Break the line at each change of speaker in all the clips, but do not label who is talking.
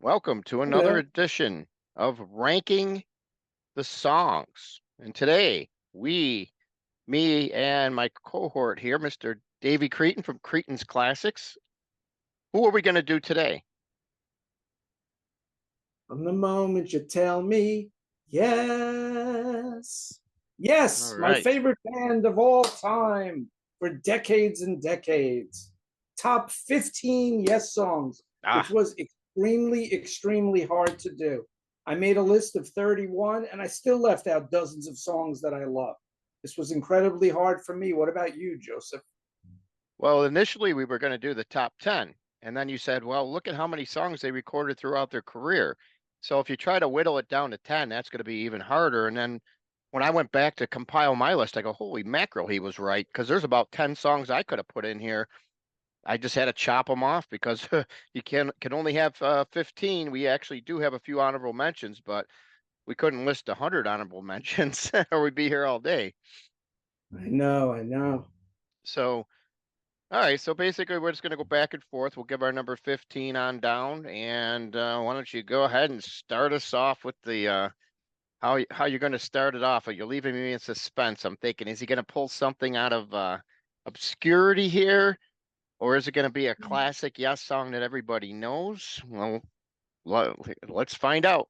Welcome to
Hey
another
there.
edition of Ranking the Songs. And today, me and my cohort here, Mr. Davey Cretan from Cretan's Classics. Who are we going to do today?
From the moment you tell me yes.
All
Yes, my
right.
favorite band of all time for decades and decades. Top 15 Yes songs, which
Ah,
was extremely hard to do. I made a list of 31 and I still left out dozens of songs that I love. This was incredibly hard for me. What about you, Joseph?
well, initially we were going to do the top 10. And then you said, well, look at how many songs they recorded throughout their career. So if you try to whittle it down to 10, that's going to be even harder. And then when I went back to compile my list, I go, holy mackerel, he was right. Because there's about 10 songs I could have put in here. I just had to chop them off because you can only have 15. We actually do have a few honorable mentions, but we couldn't list 100 honorable mentions or we'd be here all day.
I know.
So, all right. So basically, we're just going to go back and forth. We'll give our number 15 on down. And why don't you go ahead and start us off with the how you're going to start it off? You're leaving me in suspense. I'm thinking, is he going to pull something out of obscurity here? Or is it going to be a classic Yes song that everybody knows? Well, let's find out.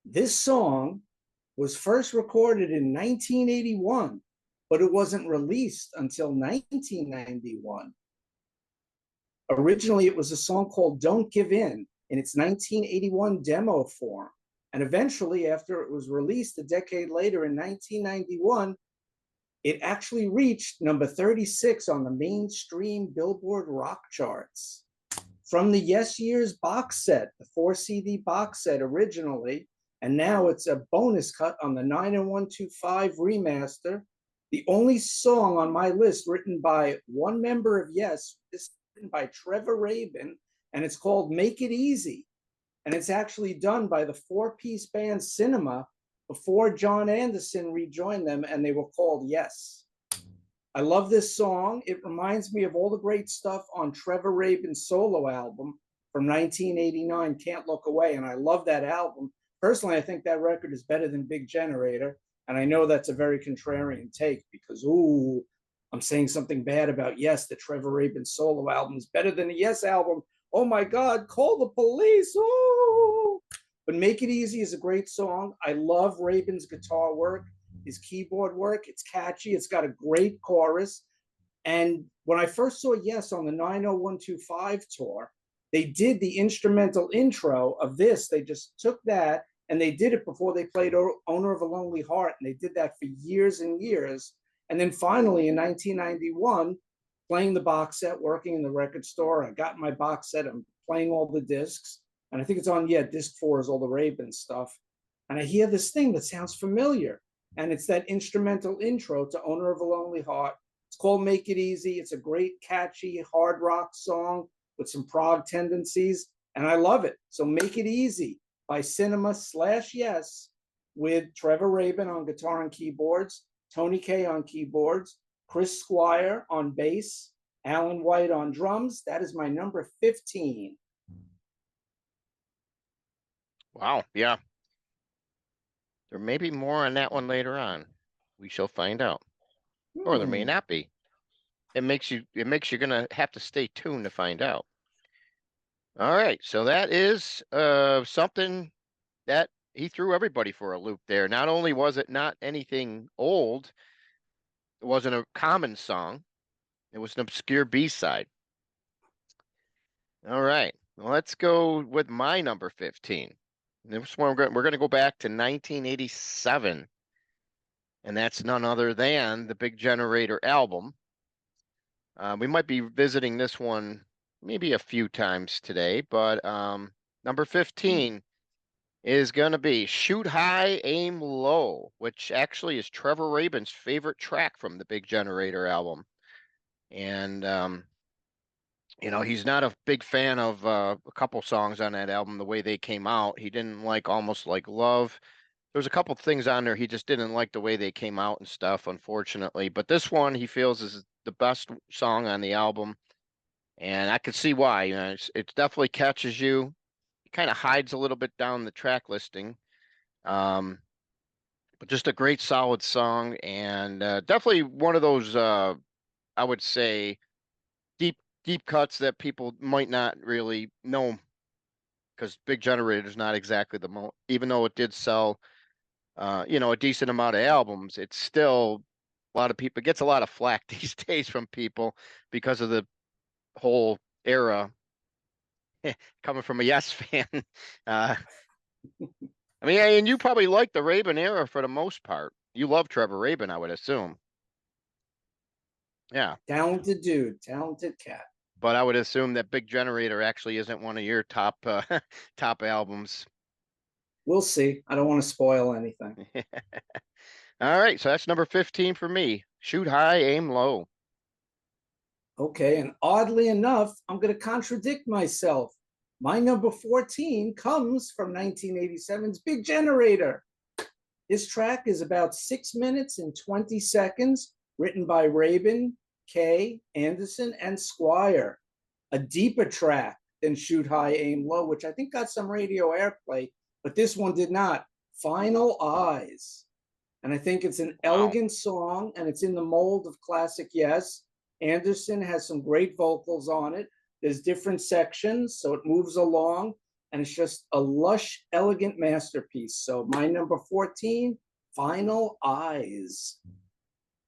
This song was first recorded in 1981, but it wasn't released until 1991. Originally, it was a song called Don't Give in its 1981 demo form. And eventually, after it was released a decade later in 1991, it actually reached number 36 on the mainstream Billboard rock charts. From the Yes Years box set, the 4 CD box set originally, and now it's a bonus cut on the 90125 remaster. The only song on my list written by one member of Yes is written by Trevor Rabin, and it's called Make It Easy. And it's actually done by the four-piece band Cinema before John Anderson rejoined them, and they were called Yes. I love this song. It reminds me of all the great stuff on Trevor Rabin's solo album from 1989, Can't Look Away. And I love that album. Personally, I think that record is better than Big Generator. And I know that's a very contrarian take because, ooh, I'm saying something bad about Yes, the Trevor Rabin solo album is better than the Yes album. Oh my God, call the police. Ooh. But Make It Easy is a great song. I love Rabin's guitar work, his keyboard work. It's catchy. It's got a great chorus. And when I first saw Yes on the 90125 tour, they did the instrumental intro of this. They just took that and they did it before they played Owner of a Lonely Heart. And they did that for years and years. And then finally in 1991, playing the box set, working in the record store, I got my box set. I'm playing all the discs. And I think it's on, disc 4 is all the Rabin stuff. And I hear this thing that sounds familiar. And it's that instrumental intro to Owner of a Lonely Heart. It's called Make It Easy. It's a great, catchy, hard rock song with some prog tendencies, and I love it. So Make It Easy by Cinema/Yes with Trevor Rabin on guitar and keyboards, Tony Kaye on keyboards, Chris Squire on bass, Alan White on drums. That is my number 15.
Wow. Yeah. There may be more on that one later on. We shall find out. Or there may
Hmm.
not be. It makes you gonna have to stay tuned to find out. All right. So that is something that he threw everybody for a loop there. Not only was it not anything old, it wasn't a common song. It was an obscure B-side. All right. Well, let's go with my number 15. This one we're going to go back to 1987, and that's none other than the Big Generator album. We might be visiting this one maybe a few times today, but number 15 is going to be Shoot High, Aim Low, which actually is Trevor Rabin's favorite track from the Big Generator album. And he's not a big fan of a couple songs on that album, the way they came out. He didn't like Almost Like Love. There's a couple things on there he just didn't like the way they came out and stuff, unfortunately. But this one he feels is the best song on the album. and I could see why. You know, it definitely catches you. It kind of hides a little bit down the track listing. Um, but just a great solid song, and definitely one of those I would say deep deep cuts that people might not really know because Big Generator is not exactly the most, even though it did sell a decent amount of albums, it's still a lot of people, it gets a lot of flack these days from people because of the whole era coming from a Yes fan. Uh, I mean, and you probably like the Rabin era for the most part. You love Trevor Rabin, I would assume. Yeah,
Talented dude, talented cat.
but I would assume that Big Generator actually isn't one of your top top albums.
We'll see. I don't want to spoil anything.
All right, so that's number 15 for me. Shoot high, aim low.
Okay, and oddly enough, I'm going to contradict myself. My number 14 comes from 1987's Big Generator. This track is about 6 minutes and 20 seconds, written by Rabin, Kay, Anderson, and Squire. A deeper track than Shoot High, Aim Low, which I think got some radio airplay, but this one did not. Final Eyes. And I think it's an
Wow.
elegant song, and it's in the mold of classic Yes. Anderson has some great vocals on it. There's different sections, so it moves along, and it's just a lush, elegant masterpiece. So my number 14, Final Eyes.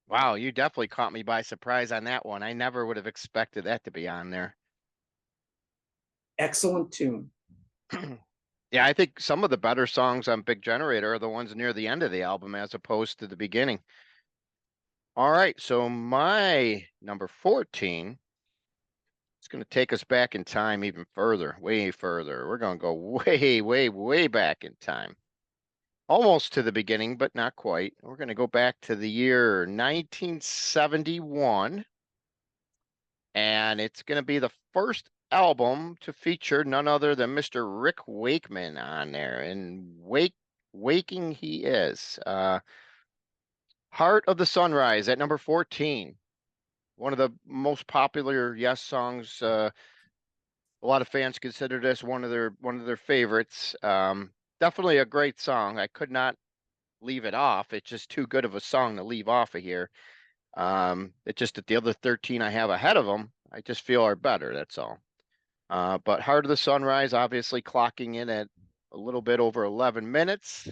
Wow, you definitely caught me by surprise on that one. I never would have expected that to be on there.
Excellent tune.
Yeah, I think some of the better songs on Big Generator are the ones near the end of the album as opposed to the beginning. All right, so my number 14 is going to take us back in time even further, way further. We're going to go way, way, way back in time. Almost to the beginning, but not quite. We're going to go back to the year 1971, and it's going to be the first album to feature none other than Mr. Rick Wakeman on there. And waking he is. Heart of the Sunrise at number 14. One of the most popular Yes songs. A lot of fans consider this one of their favorites. Definitely a great song. I could not leave it off. It's just too good of a song to leave off of here. It's just that the other 13 I have ahead of them, I just feel are better. That's all. But Heart of the Sunrise, obviously clocking in at a little bit over 11 minutes,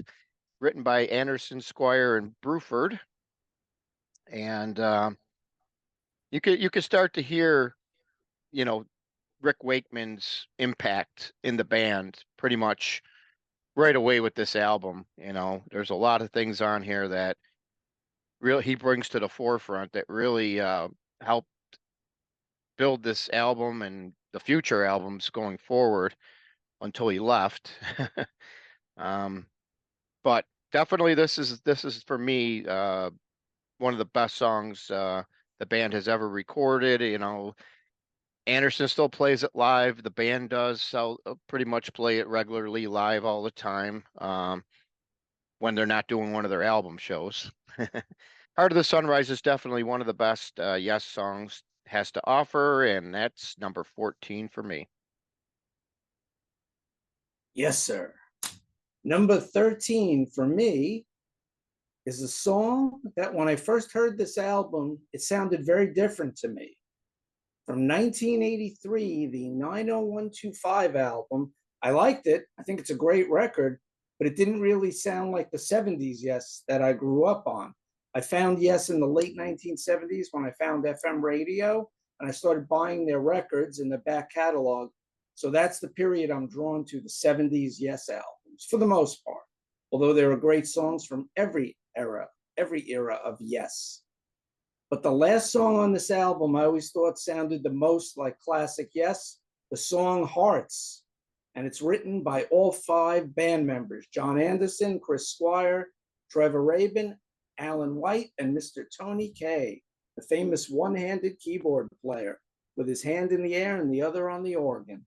written by Anderson, Squire, and Bruford. And you could start to hear, you know, Rick Wakeman's impact in the band pretty much right away with this album. There's a lot of things on here that really he brings to the forefront that really help build this album and the future albums going forward until he left. um, but definitely this is for me one of the best songs the band has ever recorded. Anderson still plays it live. The band does pretty much play it regularly live all the time when they're not doing one of their album shows. Heart of the Sunrise is definitely one of the best Yes songs has to offer, and that's number 14 for me.
Yes, sir. Number 13 for me is a song that when I first heard this album, it sounded very different to me. From 1983, the 90125 album. I liked it. I think it's a great record, but it didn't really sound like the 70s Yes that I grew up on. I found Yes in the late 1970s when I found FM radio and I started buying their records in the back catalog. So that's the period I'm drawn to, the 70s Yes albums for the most part, although there are great songs from every era of Yes. But the last song on this album I always thought sounded the most like classic Yes, the song Hearts. And it's written by all five band members, John Anderson, Chris Squire, Trevor Rabin, Alan White, and Mr. Tony Kaye, the famous one-handed keyboard player with his hand in the air and the other on the organ.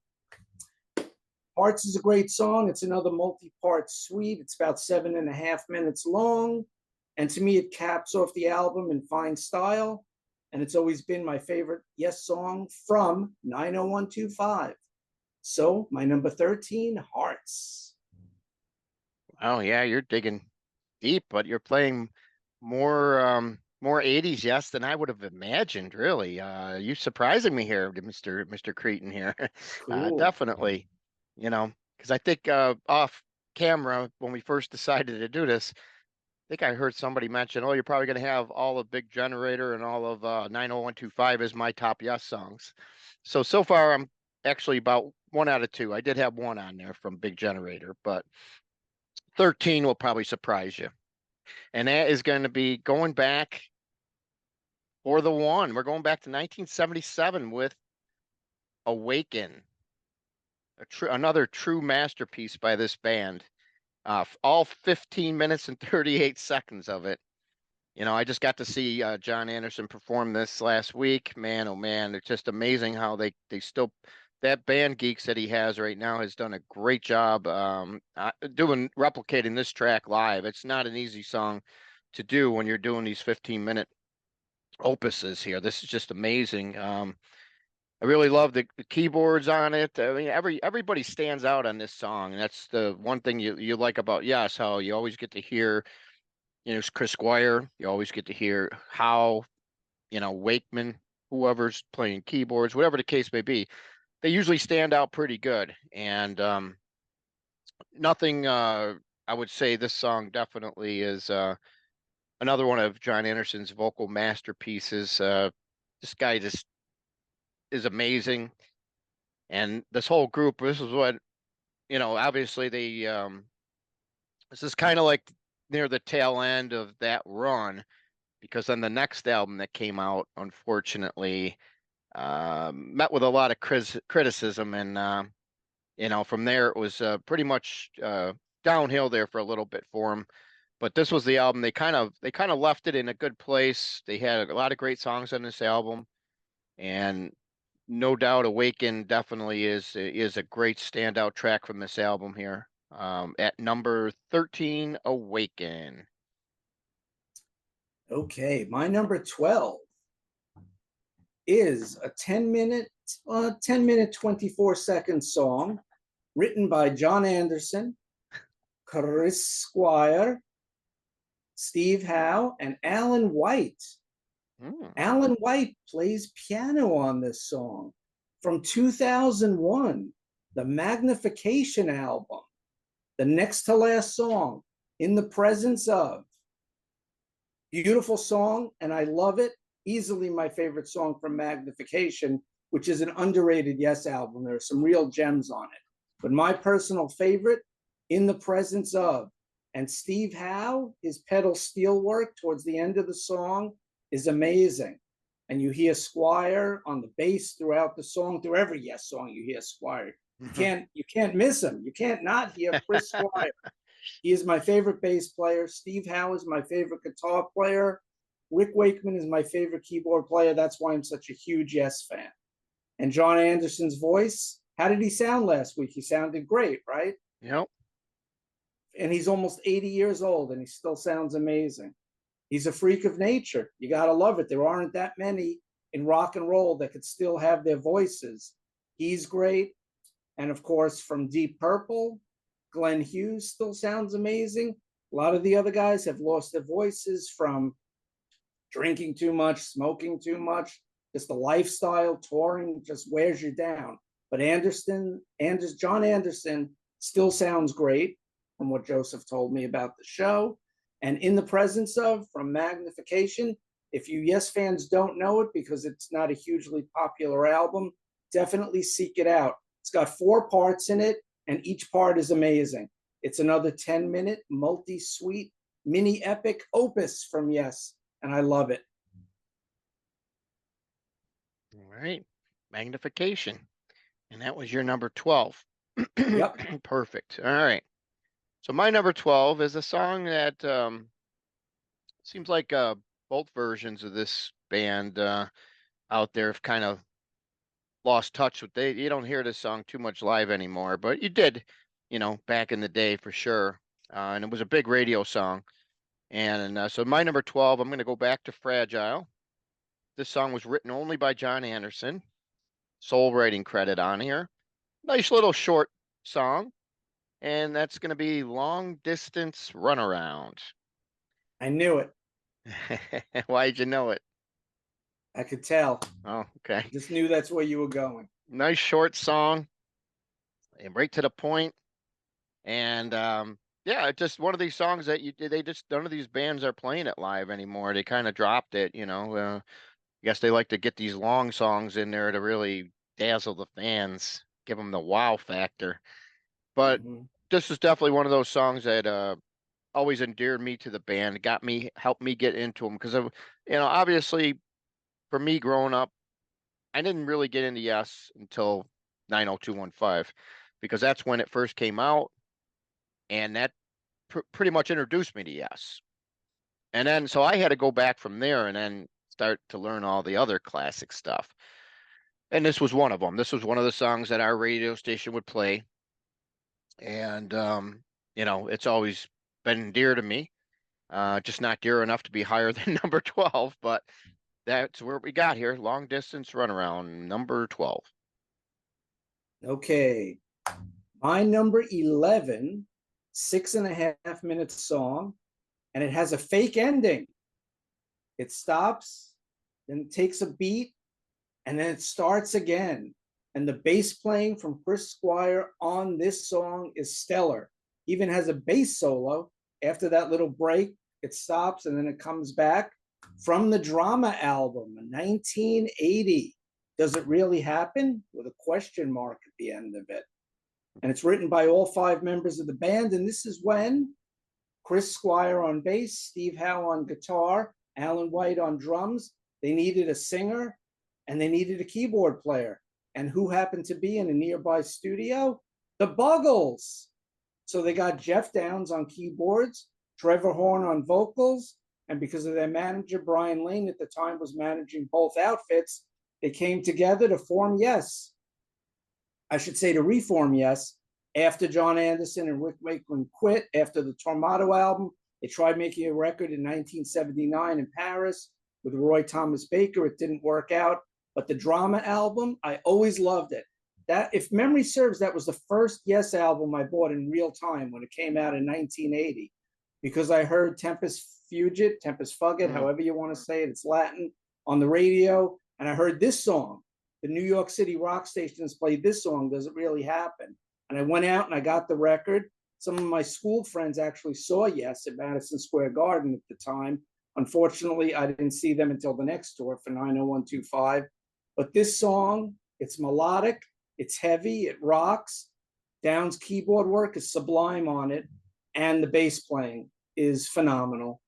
Hearts is a great song. It's another multi-part suite. It's about 7.5 minutes long. And to me, it caps off the album in fine style. and it's always been my favorite Yes song from 90125. So my number 13, Hearts.
Oh yeah, you're digging deep, but you're playing more 80s yes than I would have imagined, really. You surprising me here, Mr. Cretan here.
Cool.
Definitely, because I think off camera when we first decided to do this, I think I heard somebody mention, "Oh, you're probably going to have all of Big Generator and all of 90125 as my top yes songs." So far, I'm actually about one out of two. I did have one on there from Big Generator, but 13 will probably surprise you. And that is going to be going back for the one. We're going back to 1977 with Awaken, another true masterpiece by this band. All 15 minutes and 38 seconds of it. I just got to see John Anderson perform this last week. Man, oh man, it's just amazing how they still that band geeks that he has right now has done a great job doing replicating this track live. It's not an easy song to do when you're doing these 15-minute opuses here. This is just amazing. I really love the keyboards on it. I mean, everybody stands out on this song, and that's the one thing you like about Yes, how you always get to hear, Chris Squire. You always get to hear how, Wakeman, whoever's playing keyboards, whatever the case may be. They usually stand out pretty good, and nothing. I would say this song definitely is another one of John Anderson's vocal masterpieces. This guy just is amazing. And this whole group, this is what, obviously this is kind of like near the tail end of that run because on the next album that came out, unfortunately, met with a lot of criticism. And, from there, it was pretty much downhill there for a little bit for him. But this was the album they kind of left it in a good place. They had a lot of great songs on this album, and no doubt Awaken definitely is a great standout track from this album here. At number 13, Awaken.
Okay, my number 12 is a 10 minute 24-second song written by John Anderson, Chris Squire, Steve Howe, and Alan White. Alan White plays piano on this song from 2001, the Magnification album, the next to last song, In the Presence of. Beautiful song, and I love it. Easily my favorite song from Magnification, which is an underrated Yes album. There are some real gems on it. But my personal favorite, In the Presence of. And Steve Howe, his pedal steel work towards the end of the song is amazing. And you hear Squire on the bass throughout the song. Through every Yes song, you hear Squire. You can't miss him. You can't not hear Chris Squire. He is my favorite bass player. Steve Howe is my favorite guitar player. Rick Wakeman is my favorite keyboard player. That's why I'm such a huge Yes fan. And John Anderson's voice, how did he sound last week? He sounded great, right?
Yep.
And he's almost 80 years old and he still sounds amazing. He's a freak of nature. You got to love it. There aren't that many in rock and roll that could still have their voices. He's great. And of course, from Deep Purple, Glenn Hughes still sounds amazing. A lot of the other guys have lost their voices from drinking too much, smoking too much. Just the lifestyle, touring just wears you down. But John Anderson still sounds great from what Joseph told me about the show. And In the Presence of, from Magnification, if you Yes fans don't know it because it's not a hugely popular album, definitely seek it out. It's got 4 parts in it, and each part is amazing. It's another 10-minute, multi-sweet, mini epic opus from Yes, and I love it.
All right. Magnification. And that was your number 12.
Yep.
Perfect. All right. So my number 12 is a song that seems like both versions of this band out there have kind of lost touch with. You don't hear this song too much live anymore, but you did, back in the day for sure. And it was a big radio song. And so my number 12, I'm going to go back to Fragile. This song was written only by John Anderson. Sole writing credit on here. Nice little short song. And that's going to be Long Distance Runaround.
I knew it.
Why'd you know it?
I could tell.
Oh, okay.
I just knew that's where you were going.
Nice short song and right to the point. And yeah, just one of these songs that they just none of these bands are playing it live anymore. They kind of dropped it, you know. I guess they like to get these long songs in there to really dazzle the fans, give them the wow factor. But
Hmm.
this is definitely one of those songs that always endeared me to the band, helped me get into them because of, obviously for me growing up, I didn't really get into Yes until 90215 because that's when it first came out, and that pretty much introduced me to Yes. And then so I had to go back from there and then start to learn all the other classic stuff. And this was one of them. This was one of the songs that our radio station would play, and it's always been dear to me. Just not dear enough to be higher than number 12, but that's where we got here. Long distance runaround, number 12.
Okay. My number 11, 6.5 minute song, and it has a fake ending. It stops, then it takes a beat, and then it starts again. And the bass playing from Chris Squire on this song is stellar. Even has a bass solo. After that little break, it stops and then it comes back. From the Drama album, 1980. Does it really happen? With a question mark at the end of it. And it's written by all 5 members of the band. And this is when Chris Squire on bass, Steve Howe on guitar, Alan White on drums. They needed a singer and they needed a keyboard player. And who happened to be in a nearby studio? The Buggles. So they got Jeff Downs on keyboards, Trevor Horn on vocals, and because of their manager, Brian Lane, at the time was managing both outfits, they came together to form Yes. I should say to reform Yes. After John Anderson and Rick Wakeman quit after the Tormato album, they tried making a record in 1979 in Paris with Roy Thomas Baker. It didn't work out. But the Drama album, I always loved it. That, if memory serves, that was the first Yes album I bought in real time when it came out in 1980, because I heard Tempest Fugit, Tempest Fugit,
Mm.
however you want to say it, it's Latin, on the radio, and I heard this song. The New York City rock stations played this song, Does It Really Happen? And I went out and I got the record. Some of my school friends actually saw Yes at Madison Square Garden at the time. Unfortunately, I didn't see them until the next tour for 90125. But this song, it's melodic, it's heavy, it rocks. Down's keyboard work is sublime on it, and the bass playing is phenomenal.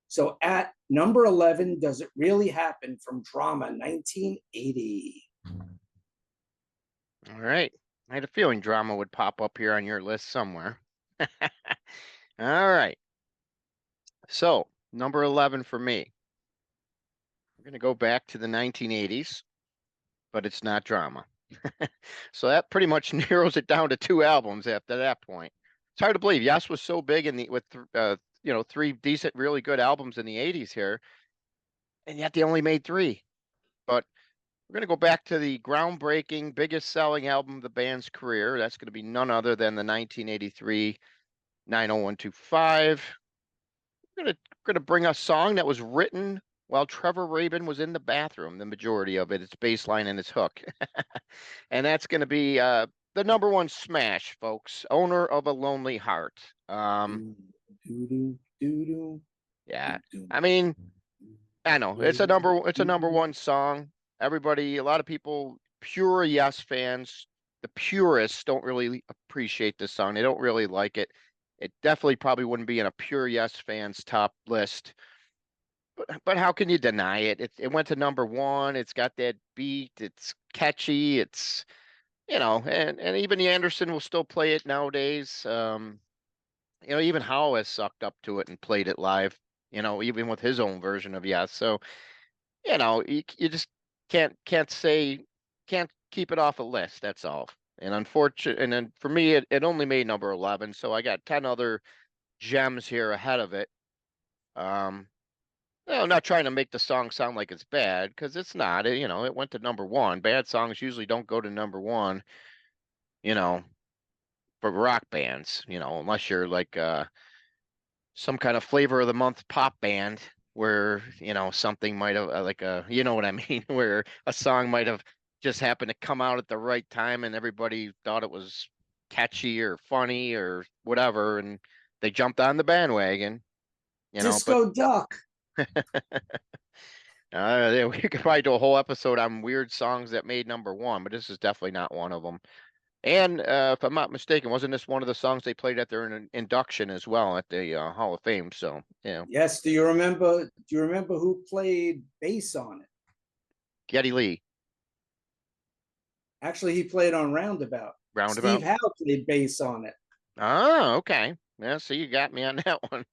So at number 11, Does It Really Happen from Drama 1980?
All right. I had a feeling Drama would pop up here on your list somewhere. All right. So, number 11 for me. We're going to go back to the 1980s, but it's not Drama. So that pretty much narrows it down to 2 albums after that point. It's hard to believe. Yes was so big with 3 decent, really good albums in the 80s here, and yet they only made 3. But we're going to go back to the groundbreaking, biggest selling album of the band's career. That's going to be none other than the 1983 90125. We're going to bring a song that was written while Trevor Rabin was in the bathroom, the majority of it, its bass line and its hook. And that's going to be the number 1 smash, folks. Owner of a Lonely Heart. Yeah. I mean, I know it's a number 1 song. Everybody, a lot of people, pure Yes fans, the purists don't really appreciate this song. They don't really like it. It definitely probably wouldn't be in a pure Yes fans top list. But how can you deny it? It went to number 1. It's got that beat. It's catchy. It's and even Anderson will still play it nowadays. Even Howe has sucked up to it and played it live. Even with his own version of Yes. So you just can't keep it off a list. That's all. And then for me, it only made number 11. So I got 10 other gems here ahead of it. Um, I'm not trying to make the song sound like it's bad, because it's not. It went to number one. Bad songs usually don't go to number one, you know, for rock bands, unless you're like some kind of flavor of the month pop band where, something might have like you know what I mean, where a song might have just happened to come out at the right time and everybody thought it was catchy or funny or whatever, and they jumped on the bandwagon, but
Disco Duck.
yeah, we could probably do a whole episode on weird songs that made number one, but this is definitely not one of them. And if I'm not mistaken, wasn't this one of the songs they played at their induction as well at the Hall of Fame? So, yeah,
Yes. Do you remember who played bass on it?
Geddy Lee,
Actually, he played on Roundabout. Steve
Roundabout.
Howe played bass on it.
Oh, okay. Yeah, so you got me on that one.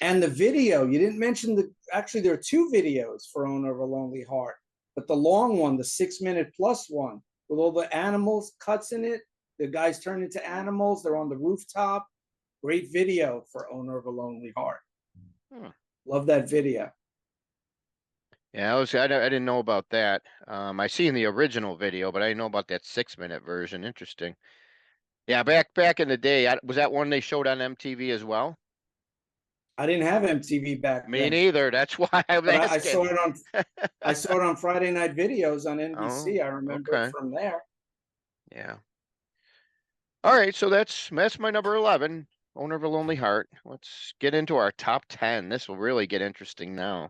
And the video, you didn't mention actually there are two videos for Owner of a Lonely Heart, but the long one, the 6 minute plus one, with all the animals cuts in it, the guys turn into animals, they're on the rooftop. Great video for Owner of a Lonely Heart.
Hmm.
Love that video.
Yeah, I didn't know about that. I seen the original video, but I didn't know about that 6 minute version. Interesting. Yeah, back in the day, was that one they showed on MTV as well?
I didn't have MTV back
Me
then,
neither. That's why I'm
but I
asking.
saw it on Friday night videos on
Oh,
NBC. I remember it
okay.
from there.
Yeah. All right, so that's my number 11, Owner of a Lonely Heart. Let's get into our top 10. This will really get interesting now.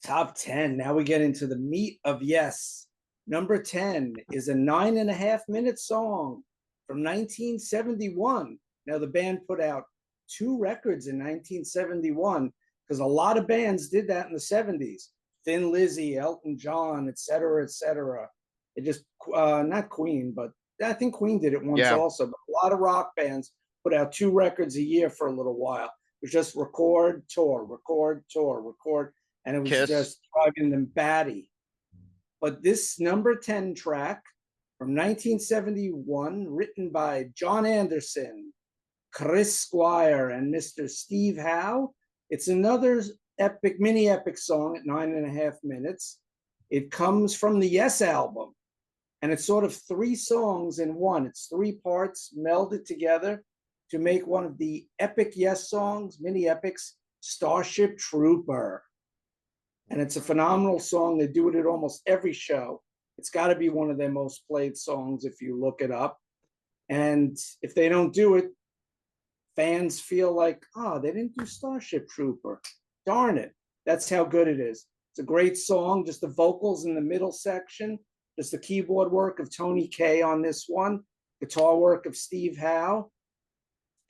Top 10. Now we get into the meat of Yes. Number 10 is a 9.5 minute song from 1971. Now, the band put out two records in 1971 because a lot of bands did that in the 70s. Thin Lizzy, Elton John, et cetera, et cetera. It just, not Queen, but I think Queen did it once
Yeah,
also. But a lot of rock bands put out two records a year for a little while. It was just record, tour, record, tour, record, and it was
Kiss.
just driving them batty. But this number 10 track from 1971, written by John Anderson, Chris Squire, and Mr. Steve Howe, it's another mini epic song at 9.5 minutes. It comes from the Yes album, and it's sort of three songs in one. It's three parts melded together to make one of the epic Yes songs, mini epics, Starship Trooper. And it's a phenomenal song. They do it at almost every show. It's got to be one of their most played songs if you look it up. And if they don't do it, fans feel like, oh, they didn't do Starship Trooper. Darn it. That's how good it is. It's a great song. Just the vocals in the middle section, just the keyboard work of Tony Kaye on this one, guitar work of Steve Howe,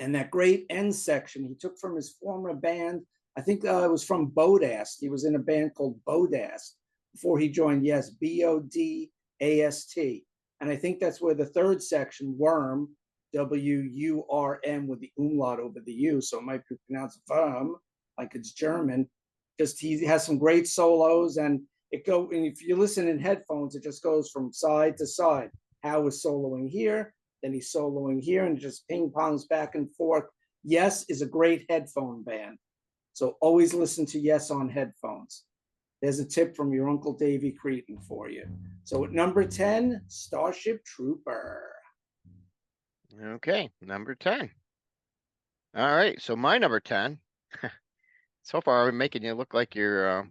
and that great end section he took from his former band. I think it was from Bodast. He was in a band called Bodast before he joined Yes, Bodast. And I think that's where the third section, Worm, Wurm, with the umlaut over the U, so it might be pronounced Worm, like it's German. Just he has some great solos, and and if you listen in headphones, it just goes from side to side. Howe is soloing here, then he's soloing here, and it just ping pongs back and forth. Yes is a great headphone band. So always listen to Yes on headphones. There's a tip from your Uncle Davy Cretin for you. So at number 10, Starship Trooper.
Okay, number 10. All right, so my number 10. So far, I'm making you look like you're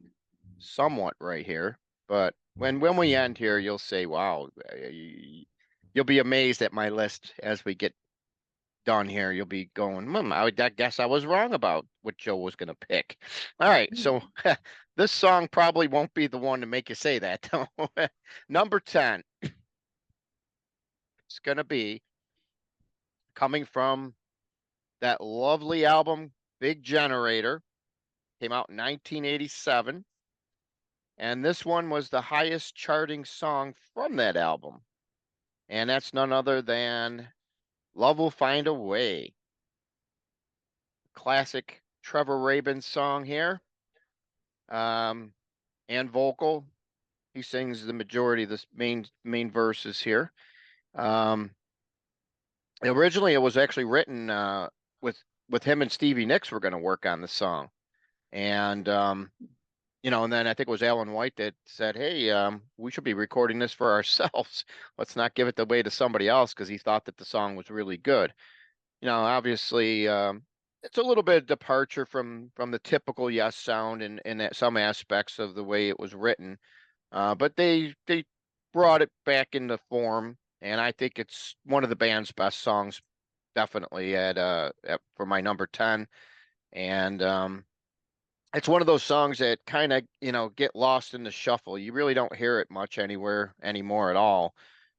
somewhat right here, but when we end here, you'll say, "Wow!" You'll be amazed at my list as we get done here. You'll be going, I guess I was wrong about what Joe was going to pick." All right, so this song probably won't be the one to make you say that. Number 10, it's going to be coming from that lovely album, Big Generator, came out in 1987. And this one was the highest charting song from that album. And that's none other than Love Will Find a Way. Classic Trevor Rabin song here. And vocal. He sings the majority of the main verses here. Originally it was actually written with him and Stevie Nicks were going to work on the song. And and then I think it was Alan White that said, "Hey, we should be recording this for ourselves. Let's not give it away to somebody else," because he thought that the song was really good. Obviously, it's a little bit of departure from the typical Yes sound in some aspects of the way it was written. But they brought it back into form, and I think it's one of the band's best songs, definitely for my number 10. And it's one of those songs that kind of, get lost in the shuffle. You really don't hear it much anywhere anymore at all.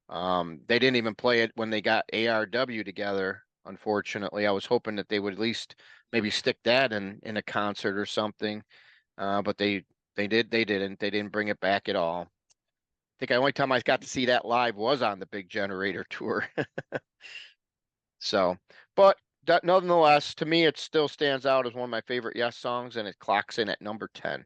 They didn't even play it when they got ARW together. Unfortunately, I was hoping that they would at least maybe stick that in a concert or something. But they didn't bring it back at all. I think the only time I got to see that live was on the Big Generator tour. So, but that, nonetheless, to me, it still stands out as one of my favorite Yes songs, and it clocks in at number 10.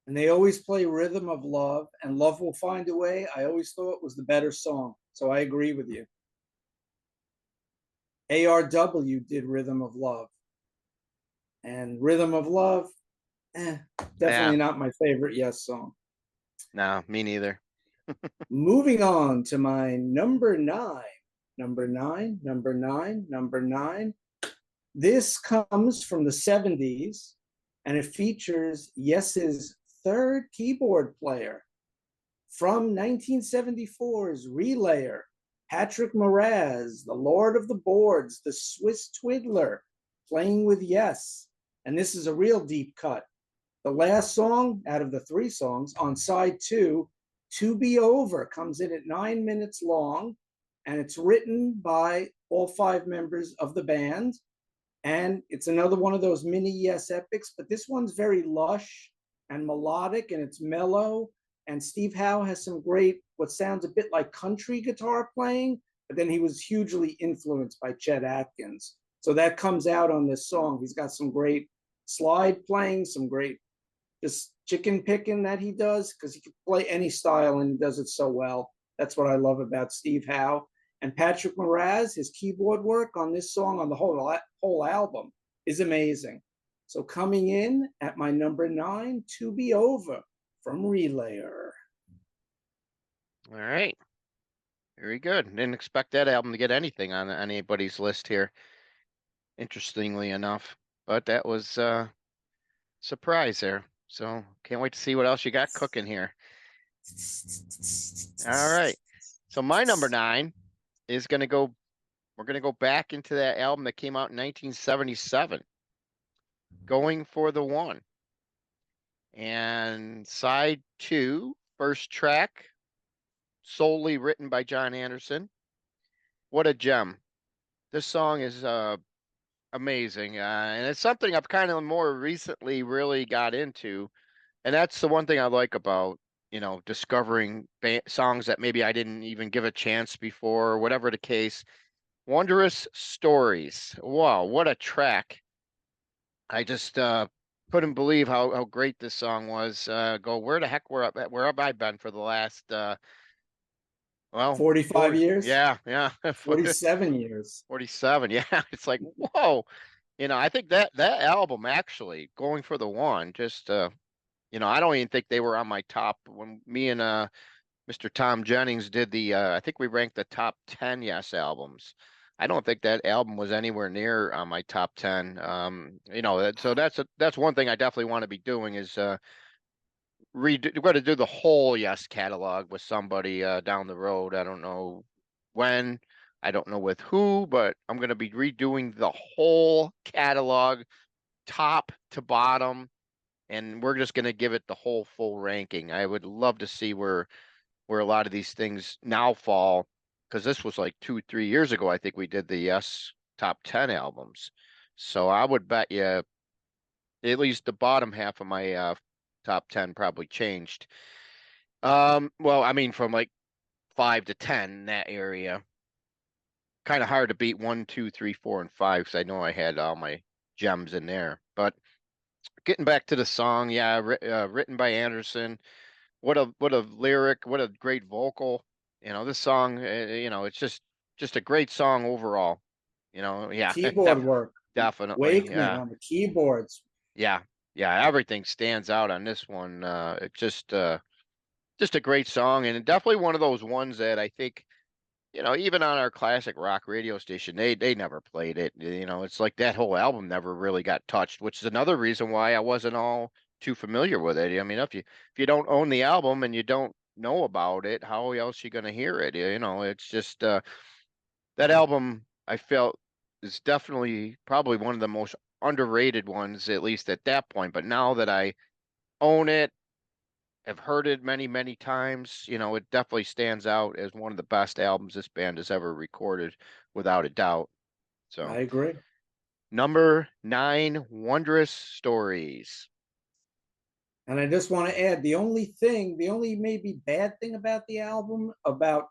And they always play Rhythm of Love and Love Will Find a Way. I always thought was the better song. So I agree with you. ARW did Rhythm of Love. And Rhythm of Love,
Yeah,
definitely not my favorite Yes song.
no, me neither.
Moving on to my number nine. Number nine, number nine, number nine. This comes from the 70s and it features Yes's third keyboard player from 1974's Relayer, Patrick Moraz, the Lord of the Boards, the Swiss Twiddler, playing with Yes. And this is a real deep cut. The last song out of the three songs on side two, To Be Over, comes in at 9 minutes long, and it's written by all five members of the band. And it's another one of those mini Yes epics, but this one's very lush and melodic and it's mellow. And Steve Howe has some great, what sounds a bit like country guitar playing, but then he was hugely influenced by Chet Atkins. So that comes out on this song. He's got some great slide playing, some great just chicken picking that he does, because he can play any style and he does it so well. That's what I love about Steve Howe. And Patrick Moraz, his keyboard work on this song, on the whole album, is amazing. So coming in at my number nine, To Be Over from Relayer.
All right, very good. Didn't expect that album to get anything on anybody's list here, interestingly enough. But that was surprise there. So can't wait to see what else you got cooking here. All right. So my number 9 is gonna go. We're gonna go back into that album that came out in 1977, Going for the One. And side two, first track, solely written by John Anderson. What a gem. This song is amazing. And it's something I've kind of more recently really got into. And that's the one thing I like about, discovering songs that maybe I didn't even give a chance before, or whatever the case. Wondrous Stories. Wow, what a track. I just couldn't believe how great this song was. Where the heck where have I been for the last
45
40,
years,
yeah,
47 years.
47. Yeah, it's like, whoa. I think that album actually, Going for the One, just I don't even think they were on my top when me and Mr. Tom Jennings did I think we ranked the top 10 Yes albums. I don't think that album was anywhere near on my top 10. So that's one thing I definitely want to be doing is redo we're going to do the whole Yes catalog with somebody down the road. I don't know when, I don't know with who, but I'm going to be redoing the whole catalog top to bottom, and we're just going to give it the whole full ranking. I would love to see where a lot of these things now fall, because this was like 2, 3 years ago. I think we did the Yes top 10 albums. So I would bet you at least the bottom half of my top 10 probably changed. Well, I mean, from like 5 to 10 in that area. Kind of hard to beat 1, 2, 3, 4, and 5 because I know I had all my gems in there. But getting back to the song, yeah, written by Anderson. What a lyric! What a great vocal! This song, it's just a great song overall. Yeah,
Keyboard work,
definitely,
Wakeman
yeah,
on the keyboards,
Yeah. Yeah. Everything stands out on this one. It's just a great song and definitely one of those ones that I think, even on our classic rock radio station, they never played it. It's like that whole album never really got touched, which is another reason why I wasn't all too familiar with it. I mean, if you don't own the album and you don't know about it, how else you gonna hear it? It's just that album I felt is definitely probably one of the most underrated ones, at least at that point. But now that I own it, have heard it many, many times. It definitely stands out as one of the best albums this band has ever recorded, without a doubt.
I
So,
agree.
number 9, Wondrous Stories.
And I just want to add the only maybe bad thing about the album, about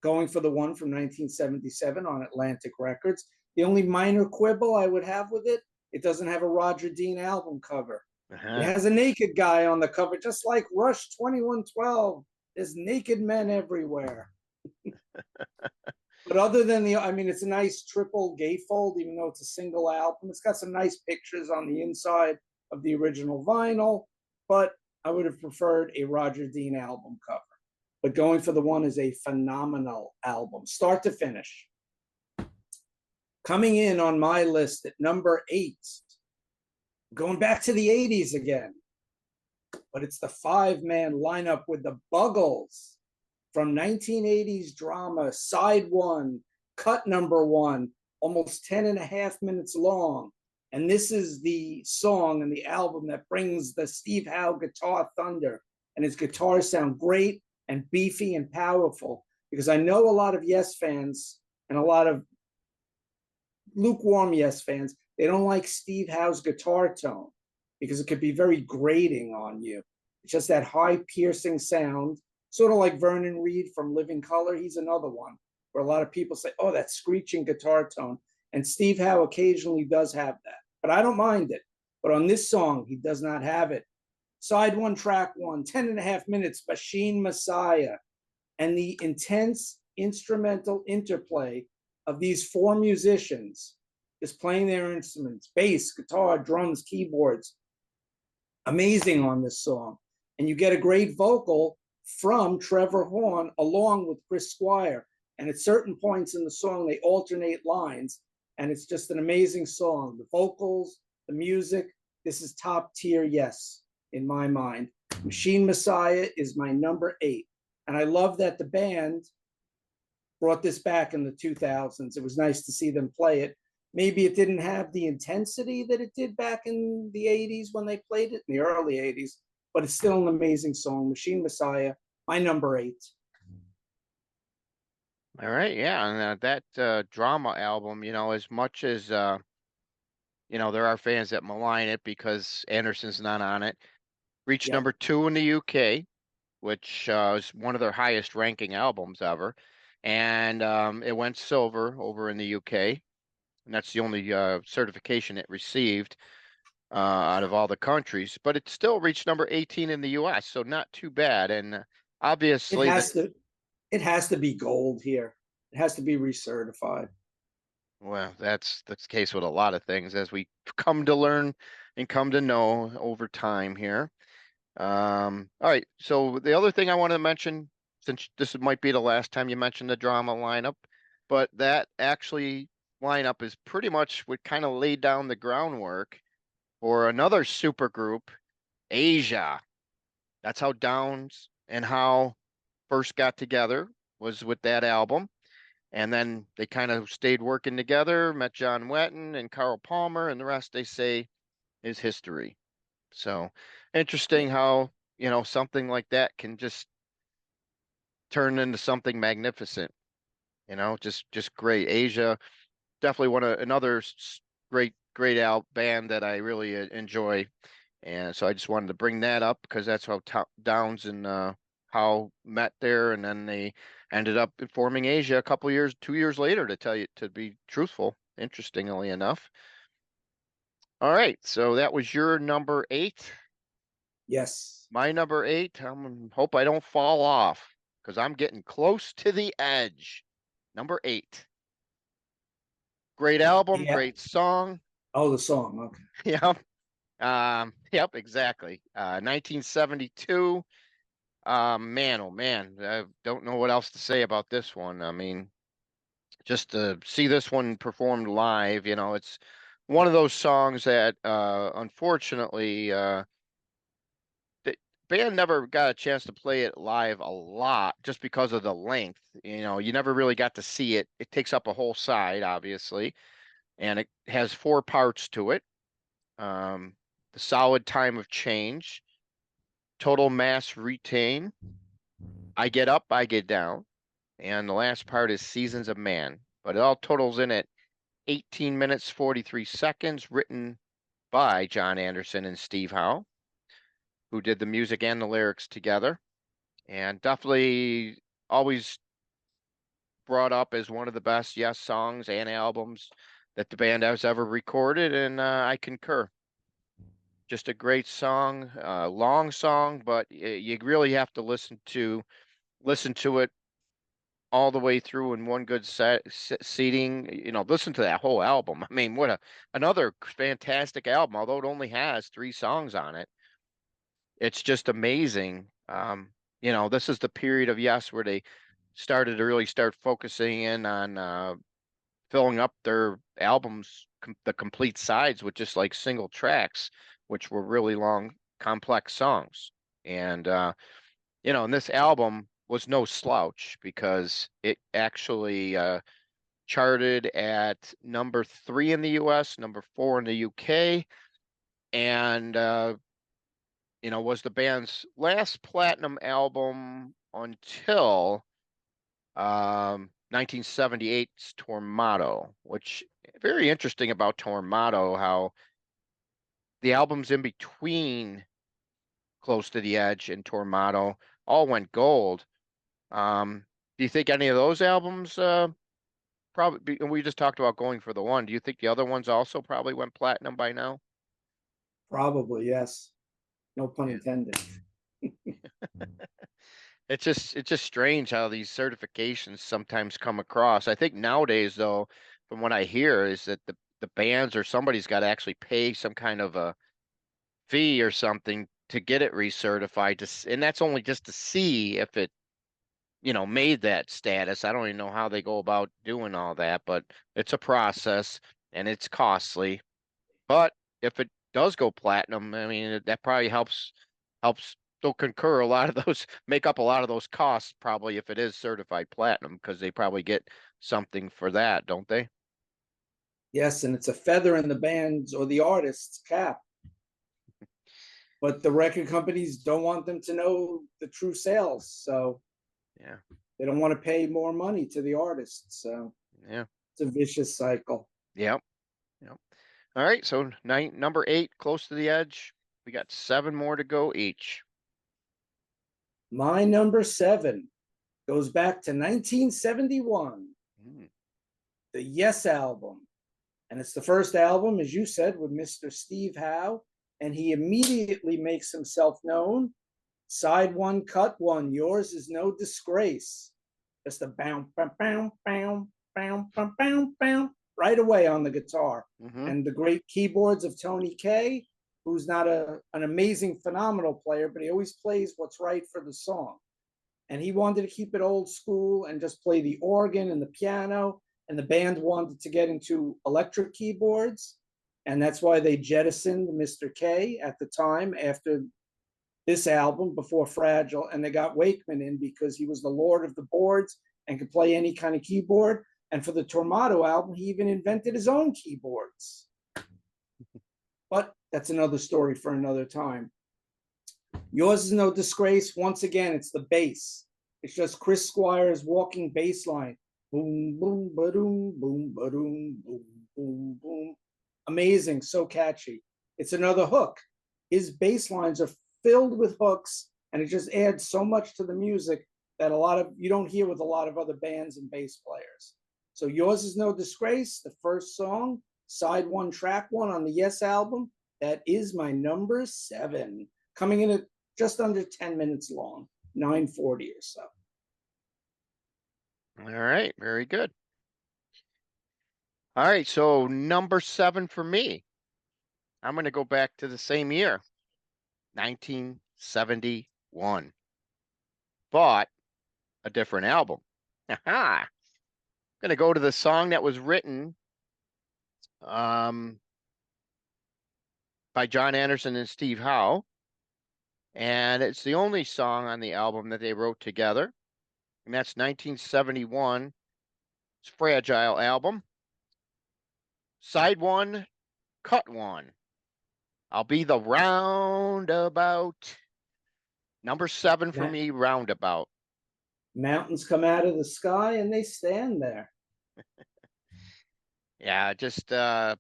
going for the one from 1977 on Atlantic Records, the only minor quibble I would have with it, it doesn't have a Roger Dean album cover. It
Uh-huh.
has a naked guy on the cover, just like Rush 2112. There's naked men everywhere. But other than I mean, it's a nice triple gatefold, even though it's a single album. It's got some nice pictures on the inside of the original vinyl, but I would have preferred a Roger Dean album cover. But Going for the One is a phenomenal album, start to finish. Coming in on my list at number 8, going back to the 80s again, but it's the 5-man lineup with the Buggles from 1980s drama, side 1, cut number 1, almost 10 and a half minutes long. And this is the song and the album that brings the Steve Howe guitar thunder, and his guitars sound great and beefy and powerful, because I know a lot of Yes fans and a lot of lukewarm Yes fans, they don't like Steve Howe's guitar tone because it could be very grating on you. It's just that high piercing sound, sort of like Vernon Reid from Living Color. He's another one where a lot of people say, oh, that screeching guitar tone. And Steve Howe occasionally does have that, but I don't mind it. But on this song, he does not have it. Side 1, track 1, 10 and a half minutes, Machine Messiah. And the intense instrumental interplay of these 4 musicians just playing their instruments, bass, guitar, drums, keyboards, amazing on this song. And you get a great vocal from Trevor Horn along with Chris Squire. And at certain points in the song, they alternate lines. And it's just an amazing song. The vocals, the music, this is top tier, Yes, in my mind. Machine Messiah is my number 8. And I love that the band brought this back in the 2000s. It was nice to see them play it. Maybe it didn't have the intensity that it did back in the 80s when they played it, in the early 80s, but it's still an amazing song. Machine Messiah, my number 8.
All right, yeah, and that drama album, as much as there are fans that malign it because Anderson's not on it, reached
Yep.
number 2 in the UK, which is one of their highest ranking albums ever, and it went silver over in the UK, and that's the only certification it received out of all the countries. But it still reached number 18 in the US, so not too bad. And
It
obviously,
has to it has to be gold here. It has to be recertified.
well, that's the case with a lot of things, as we come to learn and come to know over time here. All right. So the other thing I want to mention, since this might be the last time you mentioned the drama lineup, but that actually lineup is pretty much what kind of laid down the groundwork for another super group, Asia. That's how Downs and How first got together, was with that album. And then they kind of stayed working together, met John Wetton and Carl Palmer, and the rest they say is history. So interesting how, something like that can just turn into something magnificent, just great. Asia, definitely another great out band that I really enjoy. And so I just wanted to bring that up because that's how Downs and How met there, and then they ended up forming Asia a couple years, 2 years later, to tell you, to be truthful, interestingly enough. All right, so that was your number 8.
Yes.
My number 8, I hope I don't fall off because I'm getting close to the edge. Number 8. Great album,
Yeah.
great song.
Oh, the song. Okay.
Yeah. Yep, exactly. 1972. Man, oh man, I don't know what else to say about this one. I mean, just to see this one performed live, it's one of those songs that, unfortunately, the band never got a chance to play it live a lot just because of the length. You never really got to see it. It takes up a whole side, obviously, and it has four parts to it. Um, the solid time of change, total mass retain, I get up, I get down, and the last part is seasons of man. But it all totals in at 18 minutes 43 seconds, written by John Anderson and Steve Howe, who did the music and the lyrics together, and definitely always brought up as one of the best Yes songs and albums that the band has ever recorded, and I concur. Just a great song, long song, but you really have to listen to it all the way through in one good seating. Listen to that whole album. I mean, what another fantastic album. Although it only has three songs on it, it's just amazing. This is the period of Yes where they started to really start focusing in on filling up their albums, the complete sides, with just like single tracks, which were really long, complex songs. And this album was no slouch because it actually charted at number 3 in the US, number 4 in the UK, and was the band's last platinum album until 1978's Tormato, which very interesting about Tormato, how the albums in between Close to the Edge and Tormato all went gold. Do you think any of those albums probably, and we just talked about going for the one. Do you think the other ones also probably went platinum by now?
Probably, yes. No pun
Yeah.
intended.
It's just strange how these certifications sometimes come across. I think nowadays, though, from what I hear, is that the bands or somebody's got to actually pay some kind of a fee or something to get it recertified, and that's only just to see if it, made that status. I don't even know how they go about doing all that, but it's a process and it's costly. But if it does go platinum, I mean, that probably helps still concur a lot of those, make up a lot of those costs, probably, if it is certified platinum, because they probably get something for that, don't they?
Yes, and it's a feather in the band's or the artist's cap. But the record companies don't want them to know the true sales. So
Yeah,
they don't want to pay more money to the artists. So
yeah,
it's a vicious cycle.
yep, yep. All right, so number 8, Close to the Edge. We got 7 more to go each.
My number 7 goes back to 1971,
Mm,
the Yes album. And it's the first album, as you said, with Mr. Steve Howe. And he immediately makes himself known. Side one, cut one. Yours is no disgrace. Just a bounce, bounce, bounce, bounce, bounce, bounce, bounce, right away on the guitar.
mm-hmm.
And the great keyboards of Tony Kaye, who's not an amazing, phenomenal player, but he always plays what's right for the song. And he wanted to keep it old school and just play the organ and the piano. And the band wanted to get into electric keyboards. And that's why they jettisoned Mr. Kaye at the time after this album, before Fragile. And they got Wakeman in because he was the lord of the boards and could play any kind of keyboard. And for the Tormato album, he even invented his own keyboards. But that's another story for another time. Yours is no disgrace. Once again, it's the bass. It's just Chris Squire's walking bass line. Boom, boom, ba-doom, boom, ba-doom, boom, boom, boom. Amazing, so catchy. It's another hook. His bass lines are filled with hooks, and it just adds so much to the music that you don't hear with a lot of other bands and bass players. So Yours is no disgrace, the first song, side one, track one on the Yes album. That is my number 7, coming in at just under 10 minutes long, 9:40 or so.
All right, very good. All right, so number 7 for me. I'm going to go back to the same year, 1971. But a different album. Aha. Going to go to the song that was written um, by John Anderson and Steve Howe. And it's the only song on the album that they wrote together. And that's 1971. It's Fragile album. Side one, cut one. I'll be the roundabout. Number 7 for
Ma-
me, roundabout.
Mountains come out of the sky and they stand there.
Yeah, just what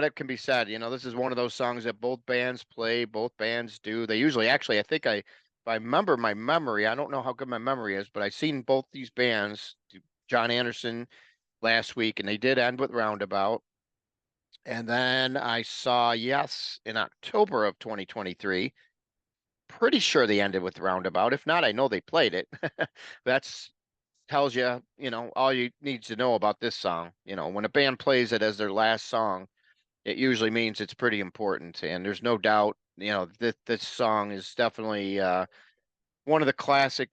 it can be said. This is one of those songs that both bands play, both bands do. They usually, actually, if I remember my memory, I don't know how good my memory is, but I seen both these bands, John Anderson last week, and they did end with Roundabout. And then I saw Yes in October of 2023. Pretty sure they ended with Roundabout. If not, I know they played it. That's tells you, all you need to know about this song. When a band plays it as their last song, it usually means it's pretty important. And there's no doubt, this song is definitely one of the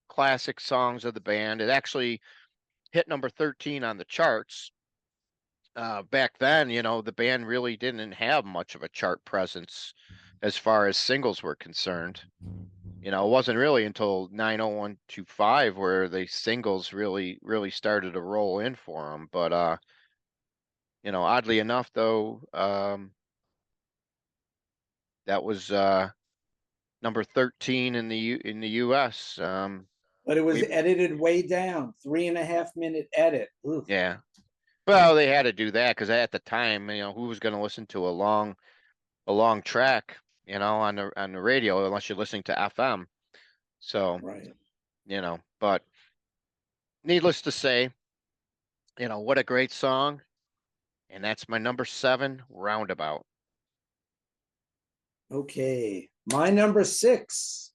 classic songs of the band. It actually hit number 13 on the charts. Back then, the band really didn't have much of a chart presence as far as singles were concerned. It wasn't really until 90125 where the singles really started to roll in for them. But oddly enough, though, that was number 13 in the U.S.
But it was
We
edited way down, 3.5 minute edit. Oof.
Yeah. Well, they had to do that because at the time, who was going to listen to a long track, on the radio unless you're listening to FM. So,
Right.
but needless to say, what a great song. And that's my number 7, Roundabout.
Okay. My number 6,